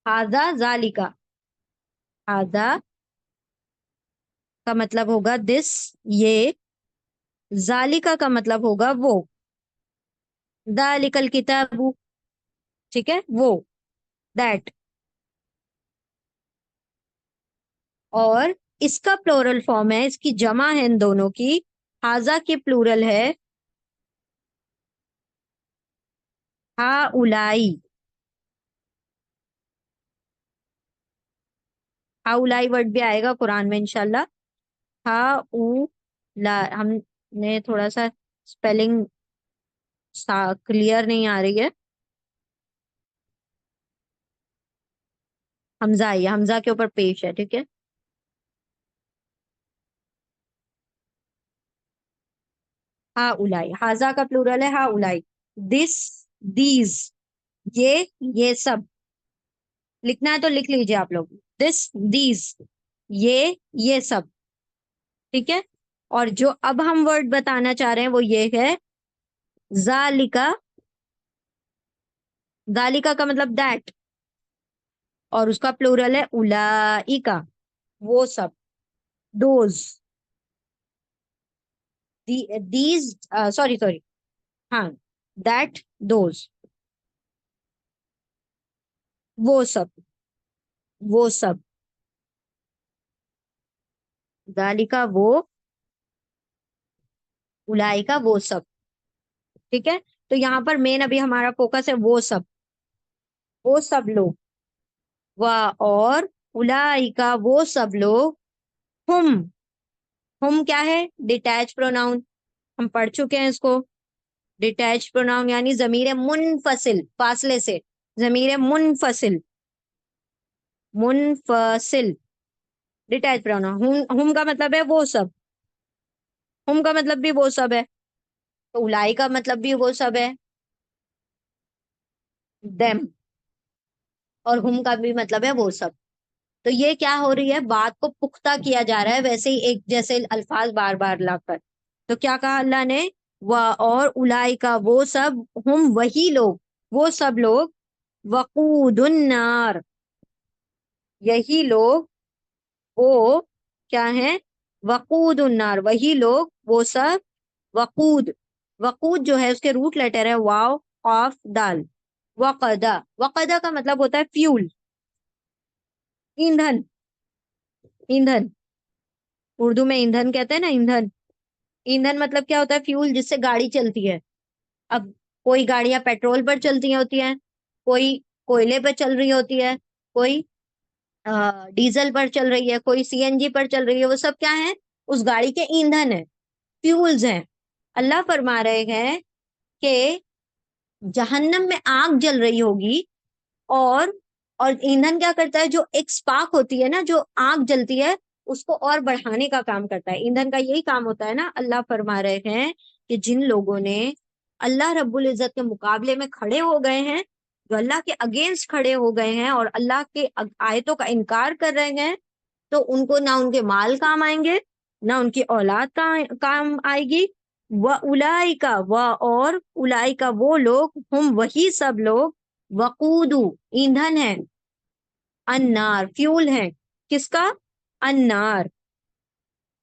ہاذا ذالکا، ہاذا کا مطلب ہوگا دس، یہ، ذالکا کا مطلب ہوگا وہ، ذالک الکتاب، ٹھیک ہے، وہ، دیٹ. اور اس کا پلورل فارم ہے، اس کی جمع ہے ان دونوں کی، ہاذا کی پلورل ہے ہا اولائی. ہا اولائی ورڈ بھی آئے گا قرآن میں انشاءاللہ. ہا او لا. ہم نے تھوڑا سا اسپیلنگ کلیئر نہیں آ رہی ہے. حمزہ آئیے، حمزہ کے اوپر پیش ہے، ٹھیک ہے. ہا اولائی، ہاضا کا پلورل ہے ہا اولائی. دس، دیز، یہ سب. لکھنا ہے تو لکھ لیجیے آپ لوگ. دس، دیز، یہ سب. ٹھیک ہے. اور جو اب ہم ورڈ بتانا چاہ رہے ہیں وہ یہ ہے ذالکا. ذالکا کا مطلب دیٹ، اور اس کا پلورل ہے اولائکا، وہ سب. دوز، دیز، سوری ہاں، دیٹ، دوز، وہ سب، وہ سب. ذالکا وہ، اولائکا وہ سب. ٹھیک ہے. تو یہاں پر مین ابھی ہمارا فوکس ہے وہ سب، وہ سب لوگ. اور اولائکا وہ سب لوگ. ہم، ہم کیا ہے؟ Detach pronoun. ہم پڑھ چکے ہیں اس کو. ڈیٹیچ پروناؤن یعنی ضمیر منفصل، فاصلے سے. ضمیر منفصل، منفصل ڈیٹیچ پروناؤن. ہم کا مطلب ہے وہ سب. ہم کا مطلب بھی وہ سب ہے. تو الائی کا مطلب بھی وہ سب ہے، دیم. اور ہم کا بھی مطلب ہے وہ سب. تو یہ کیا ہو رہی ہے؟ بات کو پختہ کیا جا رہا ہے، ویسے ہی ایک جیسے الفاظ بار بار لا کر. تو کیا کہا اللہ نے؟ اور الائی کا وہ سب، ہم وہی لوگ، وہ سب لوگ، وقود النار، یہی لوگ، وہ کیا ہیں؟ وقود النار، وہی لوگ، وہ سب. وقود، وقود جو ہے اس کے روٹ لیٹر ہے واو، قاف، دال. وقدا، وقدا کا مطلب ہوتا ہے فیول، ایندھن. ایندھن، اردو میں ایندھن کہتے ہیں نا، ایندھن. ایندھن مطلب کیا ہوتا ہے؟ فیول، جس سے گاڑی چلتی ہے. اب کوئی گاڑیاں پیٹرول پر چلتی ہوتی ہیں، کوئی کوئلے پر چل رہی ہوتی ہے، کوئی ڈیزل پر چل رہی ہے، کوئی سی این جی پر چل رہی ہے. وہ سب کیا ہے؟ اس گاڑی کے ایندھن ہے، فیولز ہیں. اللہ فرما رہے ہیں کہ جہنم میں آگ جل رہی ہوگی، اور ایندھن کیا کرتا ہے؟ جو ایک سپارک ہوتی ہے نا، جو آگ جلتی ہے، اس کو اور بڑھانے کا کام کرتا ہے. ایندھن کا یہی کام ہوتا ہے نا. اللہ فرما رہے ہیں کہ جن لوگوں نے اللہ رب العزت کے مقابلے میں کھڑے ہو گئے ہیں، جو اللہ کے اگینسٹ کھڑے ہو گئے ہیں اور اللہ کے آیتوں کا انکار کر رہے ہیں، تو ان کو نہ ان کے مال کام آئیں گے، نہ ان کی اولاد کام آئے گی. وَأُولَئِكَ، اور اولائکا وہ لوگ، ہم وہی سب لوگ، وقود، ایندھن ہے، النار، فیول ہے. کس کا؟ النار.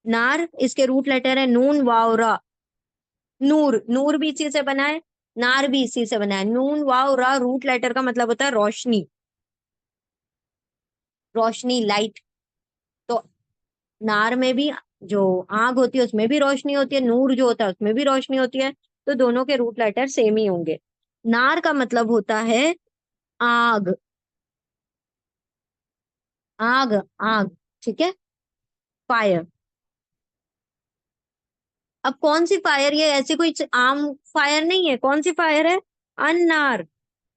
نار، اس کے روٹ لیٹر ہے نون واو را. نور، نور بھی اسی سے بنا ہے، نار بھی اسی سے بنا ہے. نون واو را روٹ لیٹر کا مطلب ہوتا ہے روشنی، روشنی، لائٹ. تو نار میں بھی جو آگ ہوتی ہے اس میں بھی روشنی ہوتی ہے، نور جو ہوتا ہے اس میں بھی روشنی ہوتی ہے. تو دونوں کے روٹ لیٹر سیم ہی ہوں گے. نار کا مطلب ہوتا ہے آگ، آگ، آگ. ٹھیک ہے. فائر. اب کون سی فائر؟ یہ ایسی کوئی عام فائر نہیں ہے. کون سی فائر ہے؟ النار.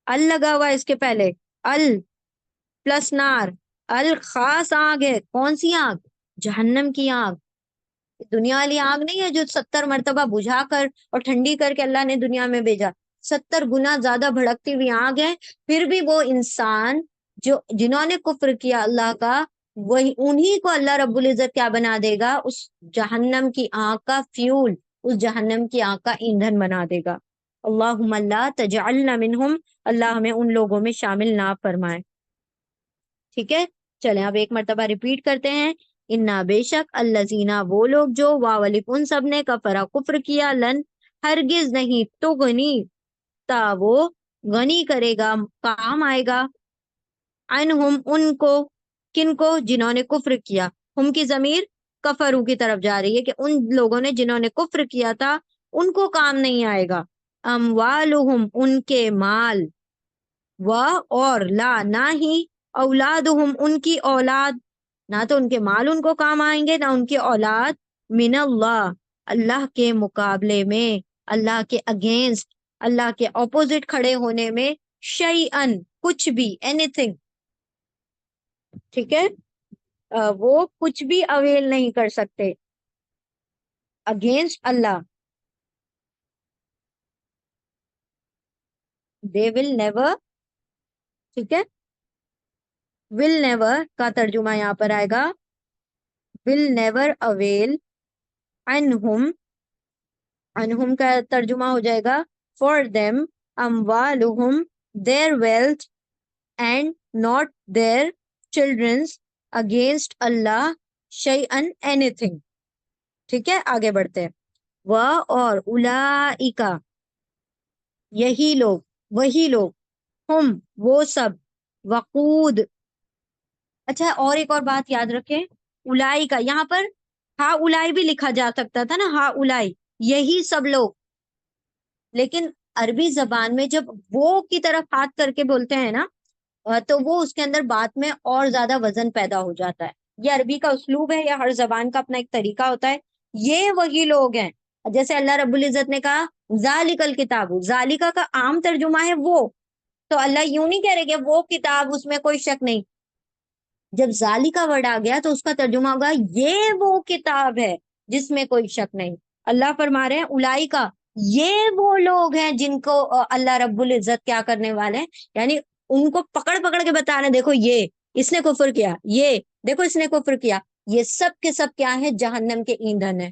ال لگا ہوا ہے اس کے پہلے، ال پلس نار. الخاص آگ ہے. کون سی آگ؟ جہنم کی آگ. دنیا والی آگ نہیں ہے جو 70 مرتبہ بجھا کر اور ٹھنڈی کر کے اللہ نے دنیا میں بھیجا. 70 گنا زیادہ بھڑکتی ہوئی آگ ہے. پھر بھی وہ انسان جو جنہوں نے کفر کیا اللہ کا، وہی انہی کو اللہ رب العزت کیا بنا دے گا؟ اس جہنم کی آگ کا فیول، اس جہنم کی آگ کا ایندھن بنا دے گا. اللہم لا تجعلنا منہم، اللہ ہمیں ان لوگوں میں شامل نہ فرمائے. ٹھیک ہے. چلیں اب ایک مرتبہ ریپیٹ کرتے ہیں. انا بے شک، الذین وہ لوگ جو، واولف ان سب نے، کفرا کفر کیا، لن ہرگز نہیں، تو غنی تا وہ غنی کرے گا، کام آئے گا، عنہم ان کو، کن کو؟ جنہوں نے کفر کیا. ہم کی ضمیر کفرو کی طرف جا رہی ہے کہ ان لوگوں نے جنہوں نے کفر کیا تھا ان کو کام نہیں آئے گا. اموالہم ان کے مال، و اور لا نہ ہی، اولادہم ان کی اولاد، نہ تو ان کے مال ان کو کام آئیں گے، نہ ان کی اولاد، من اللہ، اللہ کے مقابلے میں، اللہ کے اگینسٹ، اللہ کے اپوزٹ کھڑے ہونے میں، شیئن، کچھ بھی، اینی تھنگ، ٹھیک ہے، وہ کچھ بھی اویل نہیں کر سکتے against Allah. They will never, ٹھیک ہے، ول نیور کا ترجمہ یہاں پر آئے گا ول نیور اویل عنہم، عنہم کا ترجمہ ہو جائے گا فار دیم اموالہم، their wealth and not their children's against Allah شیئن anything. ٹھیک ہے، آگے بڑھتے ہیں. وہ اور اولئک، یہی لوگ، وہی لوگ، ہم، وہ سب، وقود. اچھا، اور ایک اور بات یاد رکھیں، الائی کا یہاں پر ہا الائی بھی لکھا جا سکتا تھا نا، ہا الائی، یہی سب لوگ، لیکن عربی زبان میں جب وہ کی طرف ہاتھ کر کے بولتے ہیں نا، تو وہ اس کے اندر بات میں اور زیادہ وزن پیدا ہو جاتا ہے. یہ عربی کا اسلوب ہے، یا ہر زبان کا اپنا ایک طریقہ ہوتا ہے. یہ وہی لوگ ہیں، جیسے اللہ رب العزت نے کہا ذالک الکتاب، ذالکا کا عام ترجمہ ہے وہ، تو اللہ یوں نہیں کہہ رہے کہ وہ کتاب، اس میں کوئی شک نہیں. جب ذالکا ورڈ آ گیا تو اس کا ترجمہ ہوگا یہ وہ کتاب ہے جس میں کوئی شک نہیں. اللہ فرما رہے ہیں الائی کا، یہ وہ لوگ ہیں جن کو اللہ رب العزت کیا کرنے والے ہیں، یعنی ان کو پکڑ پکڑ کے بتا رہے ہیں، دیکھو یہ اس نے کفر کیا، یہ دیکھو اس نے کفر کیا، یہ سب کے سب کیا ہے، جہنم کے ایندھن ہے،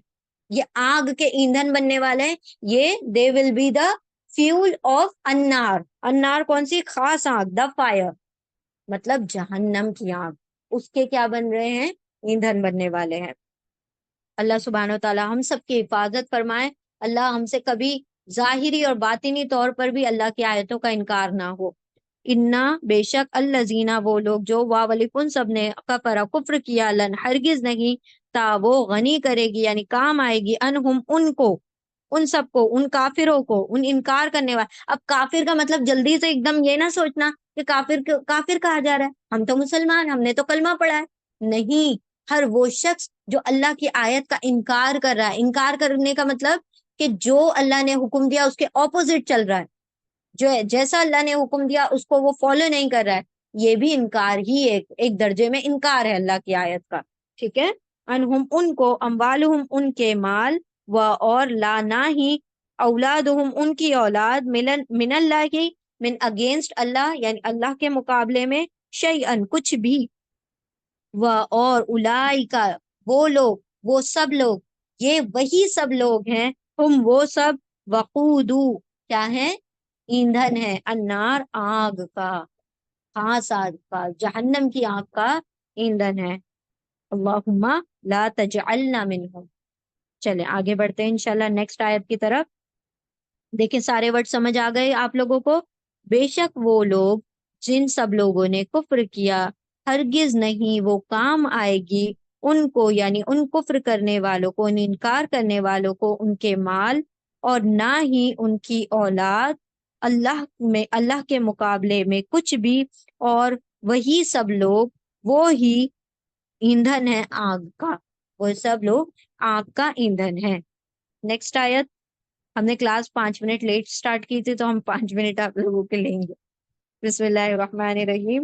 یہ آگ کے ایندھن بننے والے ہیں. یہ they will be the fuel of انار. انار کون سی؟ خاص آگ، دا فائر، مطلب جہنم کی آگ، اس کے کیا بن رہے ہیں؟ ایندھن بننے والے ہیں. اللہ سبحانہ و تعالی ہم سب کی حفاظت فرمائے. اللہ ہم سے کبھی ظاہری اور باطنی طور پر بھی اللہ کی آیتوں کا انکار نہ ہو. انا، بے شک، الذین، وہ لوگ جو، واولکن، سب نے، کفر، کفر کیا، لن، ہرگز نہیں، تا، وہ، غنی کرے گی یعنی کام آئے گی، انہم، ان کو، ان سب کو، ان کافروں کو، ان انکار کرنے والے. اب کافر کا مطلب جلدی سے ایک دم یہ نہ سوچنا کہ کافر کہا جا رہا ہے، ہم تو مسلمان، ہم نے تو کلمہ پڑھا ہے. نہیں، ہر وہ شخص جو اللہ کی آیت کا انکار کر رہا ہے. انکار کرنے کا مطلب کہ جو اللہ نے حکم دیا اس کے اپوزٹ چل رہا ہے، جو جیسا اللہ نے حکم دیا اس کو وہ فالو نہیں کر رہا ہے، یہ بھی انکار ہی ایک درجے میں انکار ہے اللہ کی آیت کا. ٹھیک ہے، انہم، ان کو، اموالہم، ان کے مال، و، اور، لا، نہ ہی، اولادہم، ان کی اولاد، من اللہ کی، من اگینسٹ اللہ یعنی اللہ کے مقابلے میں، شیئن، کچھ بھی، و، اور، اولئک، وہ لوگ، وہ سب لوگ، یہ وہی سب لوگ ہیں، ہم، وہ سب، وقودو، کیا ہے؟ ایندھن ہے، النار، آگ کا، خاص آگ کا، جہنم کی آگ کا ایندھن ہے. اللہم لا تجعلنا منہم. چلیں آگے بڑھتے ہیں انشاءاللہ نیکسٹ آیت کی طرف. دیکھیں سارے ورڈ سمجھ آ گئے آپ لوگوں کو. بے شک وہ لوگ جن سب لوگوں نے کفر کیا، ہرگز نہیں وہ کام آئے گی ان کو، یعنی ان کفر کرنے والوں کو، ان انکار کرنے والوں کو، ان کے مال، اور نہ ہی ان کی اولاد، اللہ کے مقابلے میں کچھ بھی. اور وہی سب لوگ، وہ ہی ایندھن ہے آگ کا، وہ سب لوگ آگ کا ایندھن ہے. نیکسٹ آیت. ہم نے کلاس 5 منٹ لیٹ سٹارٹ کی تھی تو ہم 5 منٹ آپ لوگوں کے لیں گے. بسم اللہ الرحمن الرحیم.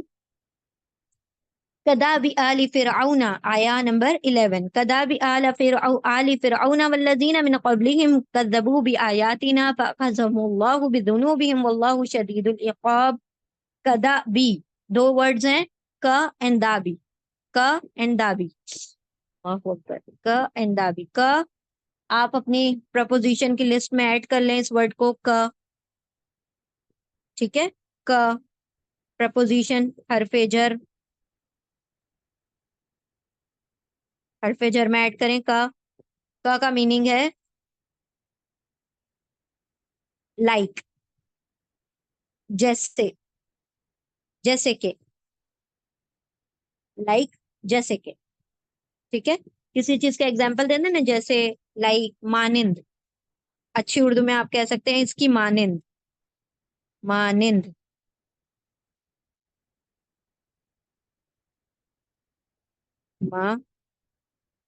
کداب آل فرعون، آیا نمبر 11. کداب آل فرعون والذین من قبلهم کذبوا بآیاتنا فأخذهم اللہ بذنوبهم واللہ شدید العقاب. کدابی، دو ورڈز ہیں، کا اینڈ دابی، کا اینڈ دابی، کا اینڈ دابی. کا آپ اپنی پرپوزیشن کی لسٹ میں ایڈ کر لیں اس ورڈ کو، کا، ٹھیک ہے. کا پرپوزیشن، حرف جر، حرف جر میں ایڈ کریں کا میننگ ہے لائک، جیسے، جیسے کہ، لائک، جیسے کہ، ٹھیک ہے. کسی چیز کا ایگزامپل دینا نا، جیسے لائک، مانند، اچھی اردو میں آپ کہہ سکتے ہیں اس کی مانند، مانند.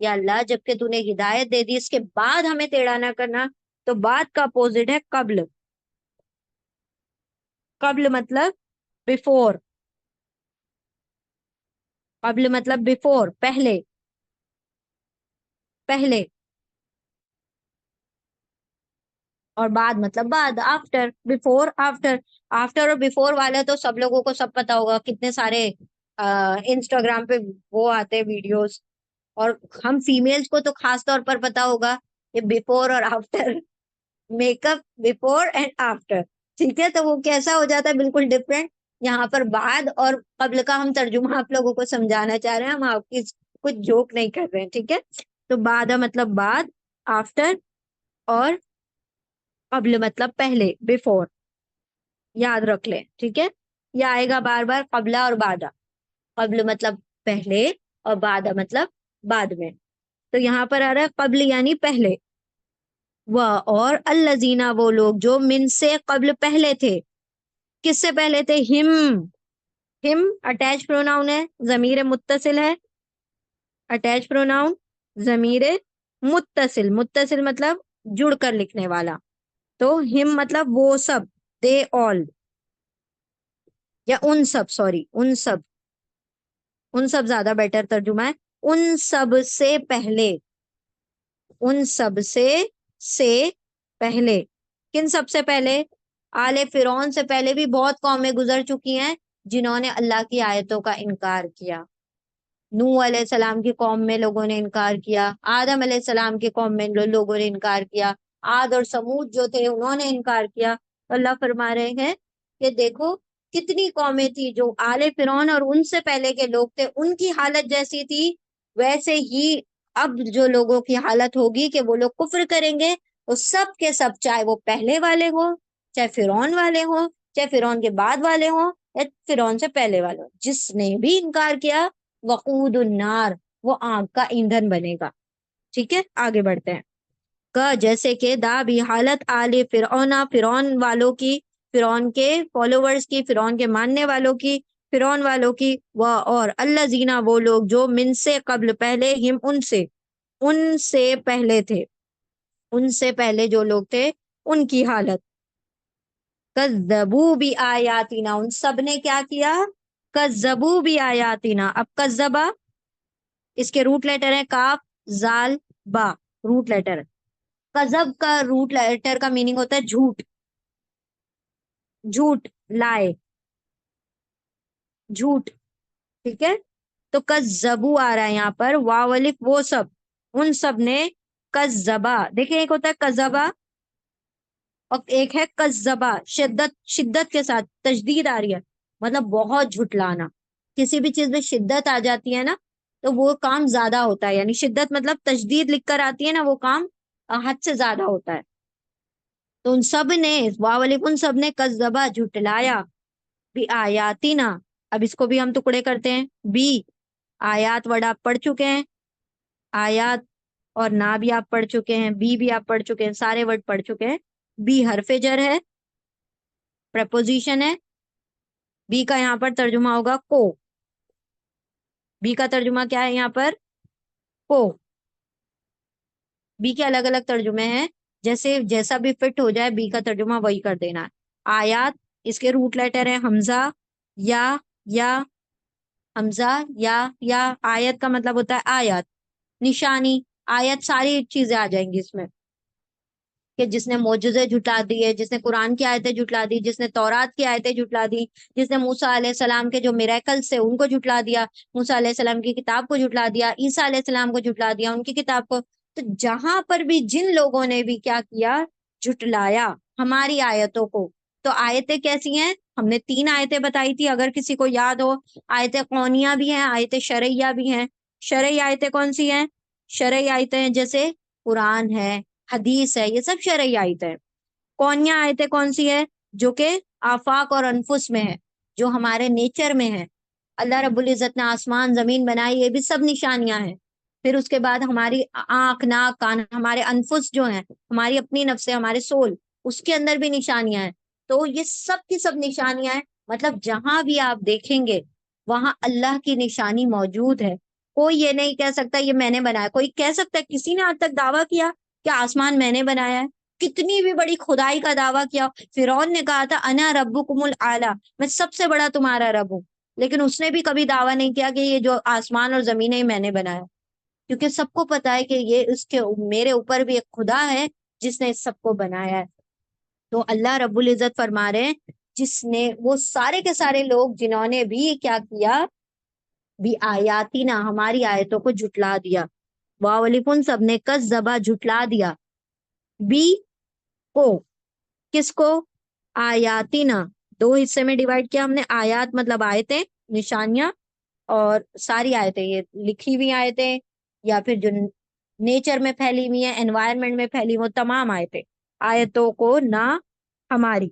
یا اللہ جب کہ تو نے ہدایت دے دی اس کے بعد ہمیں ٹیڑھا نہ کرنا. تو بعد کا اپوزٹ ہے قبل. قبل مطلب بفور. قبل مطلب بفور، پہلے. پہلے. اور بعد مطلب بعد، آفٹر. Before after. آفٹر اور بفور والے تو سب لوگوں کو سب پتا ہوگا، کتنے سارے انسٹاگرام پہ وہ آتے ویڈیوز. اور ہم فیمیلز کو تو خاص طور پر پتا ہوگا کہ بفور اور after, make up before and after. ٹھیک ہے، تو وہ کیسا ہو جاتا ہے بالکل ڈفرینٹ. یہاں پر بعد اور قبل کا ہم ترجمہ آپ لوگوں کو سمجھانا چاہ رہے ہیں، ہم آپ کی کچھ جوک نہیں کر رہے ہیں. ٹھیک ہے، تو بعد مطلب بعد، آفٹر، اور قبل مطلب پہلے، بفور. یاد رکھ لیں. ٹھیک ہے، یہ آئے گا بار بار، قبلہ اور بعدہ. قبل مطلب پہلے اور بعدہ مطلب بعد میں. تو یہاں پر آ رہا ہے قبل یعنی پہلے. وہ اور الذین وہ لوگ جو من سے قبل پہلے تھے. کس سے پہلے تھے؟ ہم. ہم اٹیچ پروناؤن ہے، ضمیر متصل ہے. اٹیچ پروناؤن، ضمیر متصل. متصل مطلب جڑ کر لکھنے والا. تو ہم مطلب وہ سب، دے آل، یا ان سب، سوری ان سب. ان سب زیادہ بیٹر ترجمہ ہے. ان سب سے پہلے. ان سب سے پہلے. کن سب سے پہلے؟ آل فرعون سے پہلے بھی بہت قومیں گزر چکی ہیں جنہوں نے اللہ کی آیتوں کا انکار کیا. نوح علیہ السلام کی قوم میں لوگوں نے انکار کیا، آدم علیہ السلام کی قوم میں لوگوں نے انکار کیا، عاد اور سمود جو تھے انہوں نے انکار کیا. اللہ فرما رہے ہیں کہ دیکھو کتنی قومیں تھی جو آل فرعون اور ان سے پہلے کے لوگ تھے، ان کی حالت جیسی تھی ویسے ہی اب جو لوگوں کی حالت ہوگی کہ وہ لوگ کفر کریں گے. وہ سب کے سب، چاہے وہ پہلے والے ہوں، چاہے فرعون والے ہوں، چاہے فرعون کے بعد والے ہوں، یا فرعون سے پہلے والے ہوں، جس نے بھی انکار کیا وقود النار، وہ آگ کا ایندھن بنے گا. ٹھیک ہے، آگے بڑھتے ہیں. کا جیسے کہ دا بھی حالت آل فرعون، فرعون والوں کی، فرعون کے فالوورز کی، فرعون کے ماننے والوں کی، فرعون والوں کی. وہ اور اللہ زینا وہ لوگ جو من سے قبل پہلے، ہم ان سے پہلے تھے. ان سے پہلے جو لوگ تھے ان کی حالت. کذبوا بھی آیاتنا، ان سب نے کیا کیا؟ کذبوا بھی آیاتنا. اب کذبا اس کے روٹ لیٹر ہیں کاف زال با، روٹ لیٹر. کذب کا روٹ لیٹر کا میننگ ہوتا ہے جھوٹ. جھوٹ، لائے، جھوٹ. ٹھیک ہے، تو کذبو آ رہا ہے یہاں پر، واو الف وہ سب، ان سب نے. کذبا دیکھیں، ایک ہوتا ہے کذبا اور ایک ہے کذبا. شدت کے ساتھ تشدید آ رہی ہے، مطلب بہت جھٹلانا. کسی بھی چیز میں شدت آ جاتی ہے نا تو وہ کام زیادہ ہوتا ہے. یعنی شدت مطلب تشدید لکھ کر آتی ہے نا، وہ کام حد سے زیادہ ہوتا ہے. تو ان سب نے، واو الف ان سب نے، کذبا جھٹلایا، بھی آیاتنا. اب اس کو بھی ہم ٹکڑے کرتے ہیں. بھی آیات ورڈ آپ پڑھ چکے ہیں، آیات اور نہ بھی آپ پڑھ چکے ہیں، بھی آپ پڑھ چکے ہیں، سارے ورڈ پڑھ چکے ہیں. بھی حرف جر ہے، پریپوزیشن ہے. بی کا یہاں پر ترجمہ ہوگا کو. بی کا ترجمہ کیا ہے یہاں پر؟ کو. بی کے الگ الگ ترجمے ہیں، جیسا بھی فٹ ہو جائے بی کا ترجمہ وہی کر دینا ہے. آیات اس کے روٹ لیٹر ہے حمزہ، یا حمزہ یا. آیت کا مطلب ہوتا ہے آیات، نشانی. آیت ساری چیزیں آ جائیں گی اس میں، کہ جس نے معجزے جھٹلا دیے، جس نے قرآن کی آیتیں جھٹلا دی، جس نے تورات کی آیتیں جھٹلا دی، جس نے موسیٰ علیہ السلام کے جو میریکلز تھے ان کو جھٹلا دیا، موسیٰ علیہ السلام کی کتاب کو جھٹلا دیا، عیسیٰ علیہ السلام کو جھٹلا دیا، ان کی کتاب کو. تو جہاں پر بھی جن لوگوں نے بھی کیا کیا؟ جھٹلایا ہماری آیتوں کو. تو آیتیں کیسی ہیں؟ ہم نے 3 آیتیں بتائی تھی اگر کسی کو یاد ہو. آیتیں قونیہ بھی ہیں، آیتیں شرعیہ بھی ہیں. شرعی آیتیں کون سی ہیں؟ شرعی آیتیں ہیں جیسے قرآن ہے، حدیث ہے، یہ سب شرعی آیتیں ہیں. قونیہ آیتیں کون سی ہے؟ جو کہ آفاق اور انفس میں ہے، جو ہمارے نیچر میں ہے. اللہ رب العزت نے آسمان زمین بنائی، یہ بھی سب نشانیاں ہیں. پھر اس کے بعد ہماری آنکھ ناک کان، ہمارے انفس جو ہیں، ہماری اپنی نفس، ہمارے سول، اس کے اندر بھی نشانیاں ہیں. تو یہ سب کی سب نشانیاں ہیں. مطلب جہاں بھی آپ دیکھیں گے وہاں اللہ کی نشانی موجود ہے. کوئی یہ نہیں کہہ سکتا یہ میں نے بنایا. کوئی کہہ سکتا ہے کسی نے آج تک دعویٰ کیا کہ آسمان میں نے بنایا ہے؟ کتنی بھی بڑی خدائی کا دعویٰ کیا. فرعون نے کہا تھا انا ربکم الاعلی، میں سب سے بڑا تمہارا رب ہوں، لیکن اس نے بھی کبھی دعویٰ نہیں کیا کہ یہ جو آسمان اور زمین ہے میں نے بنایا، کیونکہ سب کو پتا ہے کہ یہ اس کے میرے اوپر بھی ایک خدا ہے جس نے اس سب کو بنایا ہے. تو اللہ رب العزت فرما رہے ہیں جس نے وہ سارے کے سارے لوگ جنہوں نے بھی کیا کیا، بھی آیاتی نہ ہماری آیتوں کو جھٹلا دیا. واولکن سب نے کذبا جھٹلا دیا، بھی کو کس کو، آیاتی نہ. دو حصے میں ڈیوائڈ کیا ہم نے. آیات مطلب آیتیں، نشانیاں، اور ساری آیتیں یہ لکھی ہوئی آیتیں یا پھر جو نیچر میں پھیلی ہوئی ہیں، انوائرمنٹ میں پھیلی ہوئی، وہ تمام آیتیں. آیتوں کو نہ ہماری.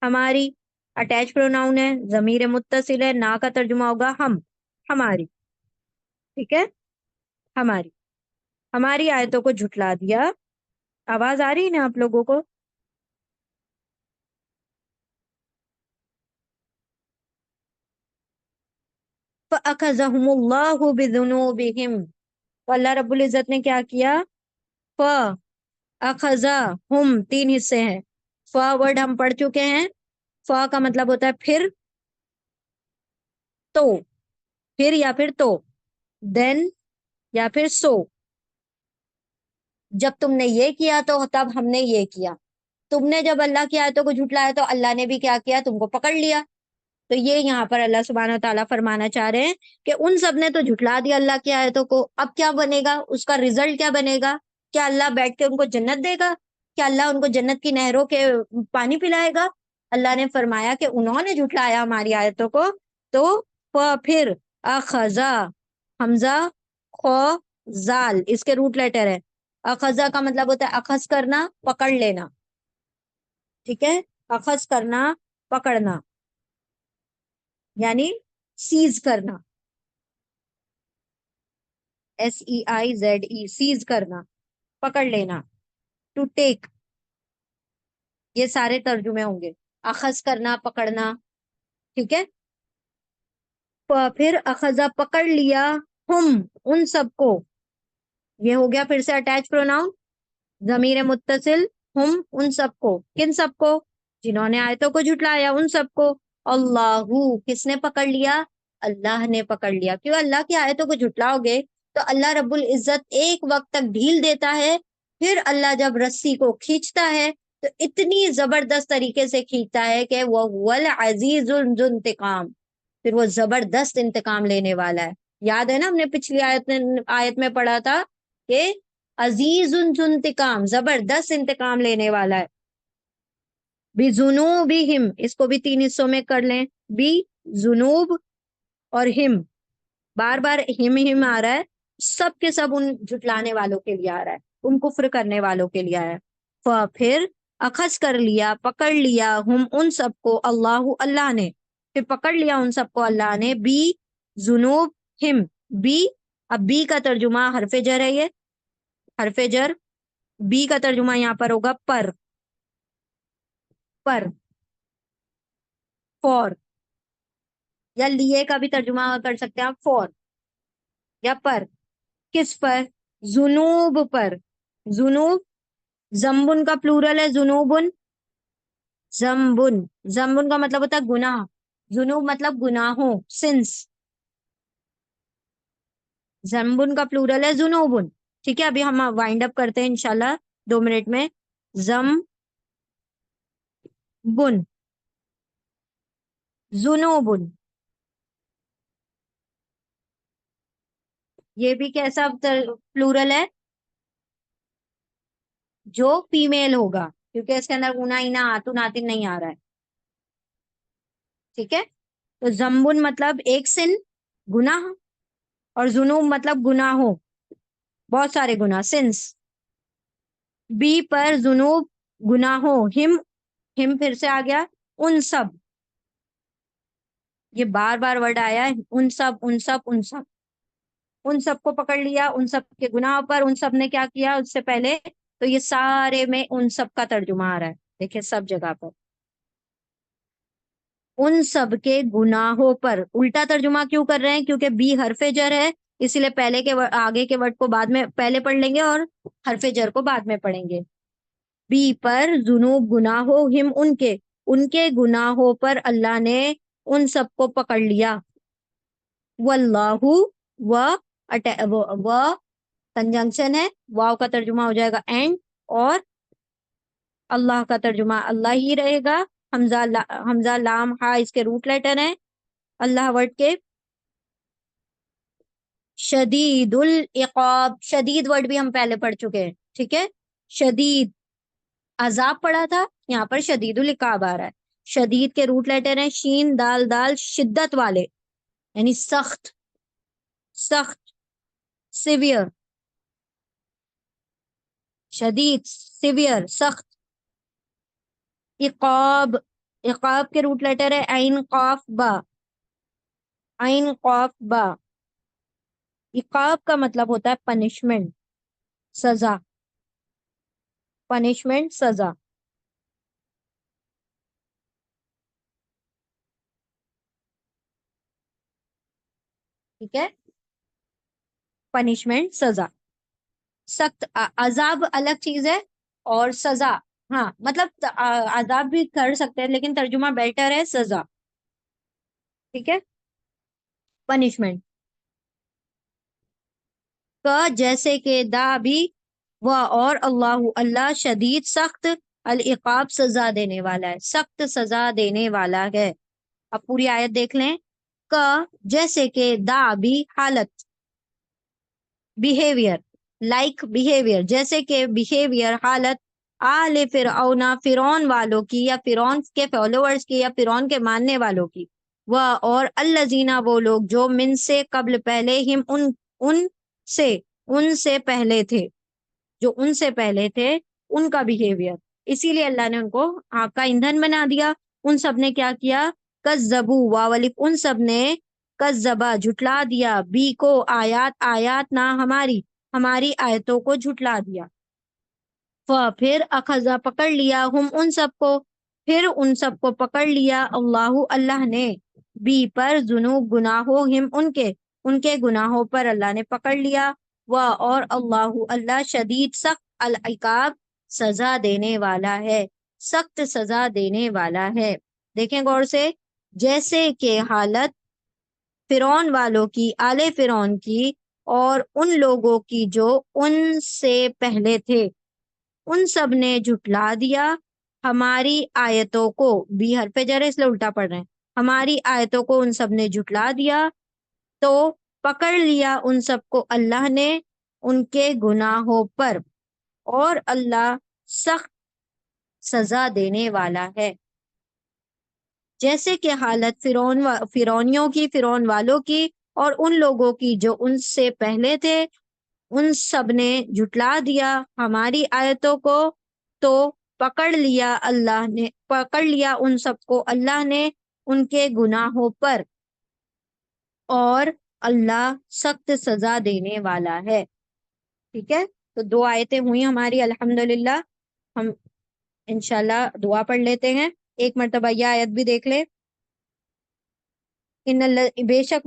ہماری اٹیچ پروناؤن ہے، ضمیر متصل ہے، نہ کا ترجمہ ہوگا ہم، ہماری. ٹھیک ہے، ہماری. ہماری آیتوں کو جھٹلا دیا. آواز آ رہی ہے نا آپ لوگوں کو؟ فَأَخَذَهُمُ اللَّهُ بِذُنُوبِهِمْ، تو اللہ رب العزت نے کیا کیا، فَأَخَذَهُمْ تین حصے ہیں. فا ورڈ ہم پڑھ چکے ہیں. فا کا مطلب ہوتا ہے پھر، تو، پھر یا پھر تو، دین یا پھر سو. جب تم نے یہ کیا تو تب ہم نے یہ کیا. تم نے جب اللہ کی آیتوں کو جھٹلایا تو اللہ نے بھی کیا کیا، تم کو پکڑ لیا. تو یہ یہاں پر اللہ سبحانہ و تعالیٰ فرمانا چاہ رہے ہیں کہ ان سب نے تو جھٹلا دیا اللہ کی آیتوں کو. اب کیا بنے گا، اس کا رزلٹ کیا بنے گا؟ کیا اللہ بیٹھ کے ان کو جنت دے گا؟ کیا اللہ ان کو جنت کی نہروں کے پانی پلائے گا؟ اللہ نے فرمایا کہ انہوں نے جھٹلایا ہماری آیتوں کو، تو پھر اخذا، حمزہ خو زال اس کے روٹ لیٹر ہے. اخذا کا مطلب ہوتا ہے اخذ کرنا، پکڑ لینا. ٹھیک ہے، اخذ کرنا، پکڑنا، یعنی سیز کرنا. SEIZE، سیز کرنا، پکڑ لینا. ٹو ٹیک، یہ سارے ترجمے ہوں گے. اخذ کرنا، پکڑنا. ٹھیک ہے، پھر اخذا پکڑ لیا، ہم ان سب کو. یہ ہو گیا پھر سے اٹیچ پروناؤن، ضمیر متصل. ہم ان سب کو، کن سب کو؟ جنہوں نے آیتوں کو جھٹلایا ان سب کو. اللہ، کس نے پکڑ لیا؟ اللہ نے پکڑ لیا. کیوں؟ اللہ کی آیتوں کو جھٹلاؤ گے تو اللہ رب العزت ایک وقت تک ڈھیل دیتا ہے، پھر اللہ جب رسی کو کھینچتا ہے تو اتنی زبردست طریقے سے کھینچتا ہے کہ وہ العزیز ذو انتقام، پھر وہ زبردست انتقام لینے والا ہے. یاد ہے نا، ہم نے پچھلی آیت میں پڑھا تھا کہ عزیز ذو انتقام، زبردست انتقام لینے والا ہے. بِذُنُوبِهِمْ، اس کو بھی تین حصوں میں کر لیں. بی ذنوب اور ہم، بار بار ہم آ رہا ہے، سب کے سب ان جھٹلانے والوں کے لیے آ رہا ہے، ان کفر کرنے والوں کے لیے آیا ہے. پھر اخذ کر لیا، پکڑ لیا، ہم ان سب کو، اللہ اللہ نے، پھر پکڑ لیا ان سب کو اللہ نے، بی ذنوب ہم، بی. اب بی کا ترجمہ حرف جر ہے، یہ حرف جر. بی کا ترجمہ یہاں پر ہوگا پر، پر، فور، یا لیے کا بھی ترجمہ کر سکتے ہیں آپ، فور یا پر. کس پر؟ ذنوب پر. ذنوب، زمبن کا پلورل ہے ذنوبن. زمبن، زمبن کا مطلب ہوتا ہے گناہ. ذنوب مطلب گناہوں، سنس. زمبن کا پلورل ہے ذنوبن. ٹھیک ہے، ابھی ہم وائنڈ اپ کرتے ہیں انشاءاللہ 2 منٹ میں. زم بن، ذنوبن، یہ بھی کیسا پلورل ہے؟ جو فیمیل ہوگا، کیونکہ اس کے اندر گنا ہی نہ آتو ناتن نہیں آ رہا ہے. ٹھیک ہے، تو زمبن مطلب ایک سن، گناہ، اور ذنوب مطلب گناہوں، بہت سارے گناہ، سنس. بی پر ذنوب، گناہوں. ہم پھر سے آ گیا، ان سب. یہ بار بار ورڈ آیا ہے، ان سب، ان سب، ان سب. ان سب کو پکڑ لیا، ان سب کے گناہ پر. ان سب نے کیا کیا اس سے پہلے؟ تو یہ سارے میں ان سب کا ترجمہ آ رہا ہے، دیکھیں سب جگہ پر. ان سب کے گناہوں پر. الٹا ترجمہ کیوں کر رہے ہیں؟ کیونکہ بی حرف جر ہے، اسی لیے پہلے کے آگے کے ورڈ کو بعد میں پہلے پڑھ لیں گے اور حرف جر کو بعد میں پڑھیں گے. بی پر ذنوب گناہوں، ہم ان کے گناہوں پر اللہ نے ان سب کو پکڑ لیا. واللہ و کنجنکشن ہے، واو کا ترجمہ ہو جائے گا اینڈ، اور اللہ کا ترجمہ اللہ ہی رہے گا. حمزہ لام ہا اس کے روٹ لیٹر ہیں اللہ ورڈ کے. شدید العقاب، شدید ورڈ بھی ہم پہلے پڑھ چکے ہیں، ٹھیک ہے. شدید عذاب پڑھا تھا، یہاں پر شدید العقاب آ رہا ہے. شدید کے روٹ لیٹر ہیں شین دال دال، شدت والے یعنی سخت، سخت سیویئر، شدید سیویئر سخت. عقاب، عقاب کے روٹ لیٹر ہے عین قاف با، عین قاف با. عقاب کا مطلب ہوتا ہے پنشمنٹ، سزا، پنشمنٹ سزا. ٹھیک ہے، پنشمنٹ سزا. سخت عذاب الگ چیز ہے اور سزا، ہاں مطلب عذاب بھی کر سکتے ہیں لیکن ترجمہ بیٹر ہے سزا. ٹھیک ہے، پنشمنٹ کا جیسے کہ دا بھی و اور اللہ شدید سخت العقاب سزا دینے والا ہے، سخت سزا دینے والا ہے. اب پوری آیت دیکھ لیں. کا جیسے کہ دا بھی حالت، بیہیویئر، لائک بیہیویئر، جیسے کہ بیہیویئر حالت آل فرعون، فرعون والوں کی یا فرعون کے فالوورز کی یا فرعون کے ماننے والوں کی. وہ اور الذین وہ لوگ جو من سے قبل پہلے ہم ان سے پہلے تھے، جو ان سے پہلے تھے ان کا بیہیویئر، اسی لیے اللہ نے ان کو آگ کا ایندھن بنا دیا. ان سب نے کیا کیا؟ کذبوا واولف، ان سب نے کذبا جھٹلا دیا، بی کو آیات نہ ہماری آیتوں کو جھٹلا دیا. پھر اخذا پکڑ لیا ہم ان سب کو، پھر ان سب کو پکڑ لیا اللہ نے، بی پر ذنوب گناہوں ہم ان کے گناہوں پر اللہ نے پکڑ لیا. اور اللہ شدید سخت العقاب سزا دینے والا ہے، سخت سزا دینے والا ہے. دیکھیں غور سے، جیسے کہ حالت فرعون والوں کی، آل فرعون کی اور ان لوگوں کی جو ان سے پہلے تھے، ان سب نے جھٹلا دیا ہماری آیتوں کو. بھی حرف جر ہے اس لیے الٹا پڑھ رہے ہیں، ہماری آیتوں کو ان سب نے جھٹلا دیا تو پکڑ لیا ان سب کو اللہ نے ان کے گناہوں پر، اور اللہ سخت سزا دینے والا ہے. جیسے کہ حالت فرعونیوں کی، فرعون والوں کی اور ان لوگوں کی جو ان سے پہلے تھے، ان سب نے جھٹلا دیا ہماری آیتوں کو تو پکڑ لیا ان سب کو اللہ نے ان کے گناہوں پر، اور اللہ سخت سزا دینے والا ہے. ٹھیک ہے، تو 2 آیتیں ہوئی ہماری الحمدللہ. ہم انشاءاللہ دعا پڑھ لیتے ہیں. ایک مرتبہ یہ آیت بھی دیکھ لیں. بے شک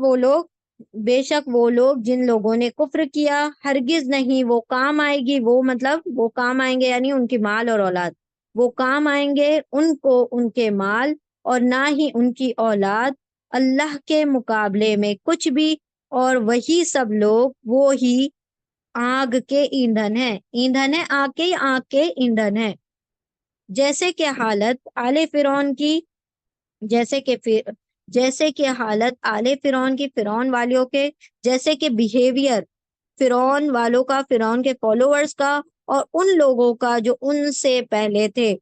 وہ لوگ جن لوگوں نے کفر کیا، ہرگز نہیں وہ کام آئے گی، وہ مطلب وہ کام آئیں گے یعنی ان کی مال اور اولاد، وہ کام آئیں گے ان کو ان کے مال اور نہ ہی ان کی اولاد اللہ کے مقابلے میں کچھ بھی، اور وہی سب لوگ وہی آگ کے ایندھن ہے. ایندھن ہے آگ کے، آگ کے ایندھن ہے. جیسے کہ حالت آل فرعون کی، جیسے کہ حالت آل فرعون کی، فرعون والوں کے، جیسے کہ بیہیویئر فرعون والوں کا، فرعون کے فالوورز کا اور ان لوگوں کا جو ان سے پہلے تھے،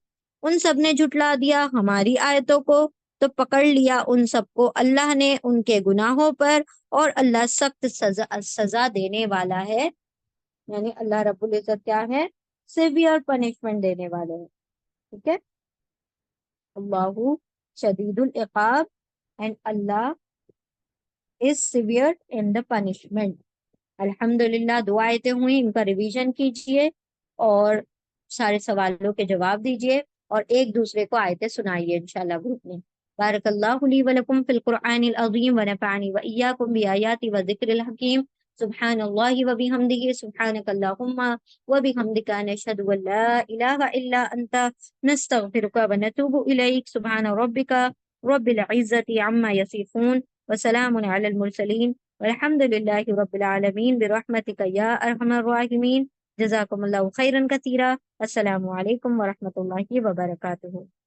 ان سب نے جھٹلا دیا ہماری آیتوں کو تو پکڑ لیا ان سب کو اللہ نے ان کے گناہوں پر، اور اللہ سخت سزا دینے والا ہے. یعنی اللہ رب العزت کیا ہے؟ سیویئر پنشمنٹ دینے والے ہیں. ٹھیک ہے، اللہ شدید العقاب and Allah is severe in the punishment. الحمدللہ 2 آیتیں ہوئیں، ان کا ریویژن کیجئے اور سارے سوالوں کے جواب دیجئے اور ایک دوسرے کو آیتیں سنائیے انشاءاللہ گروپ میں. بارك الله لي ولكم في القرآن العظيم ونفعني وإياكم بآيات وذكر الحكيم. سبحان الله وبحمده سبحانك اللهم وبحمدك نشهد أن لا إله إلا أنت نستغفرك ونتوب إليك. سبحان ربك رب العزة عما يصفون وسلام على المرسلين والحمد لله رب العالمين برحمتك يا أرحم الراحمين. جزاكم الله خيرا كثيرا. السلام علیکم ورحمۃ اللہ وبرکاتہ.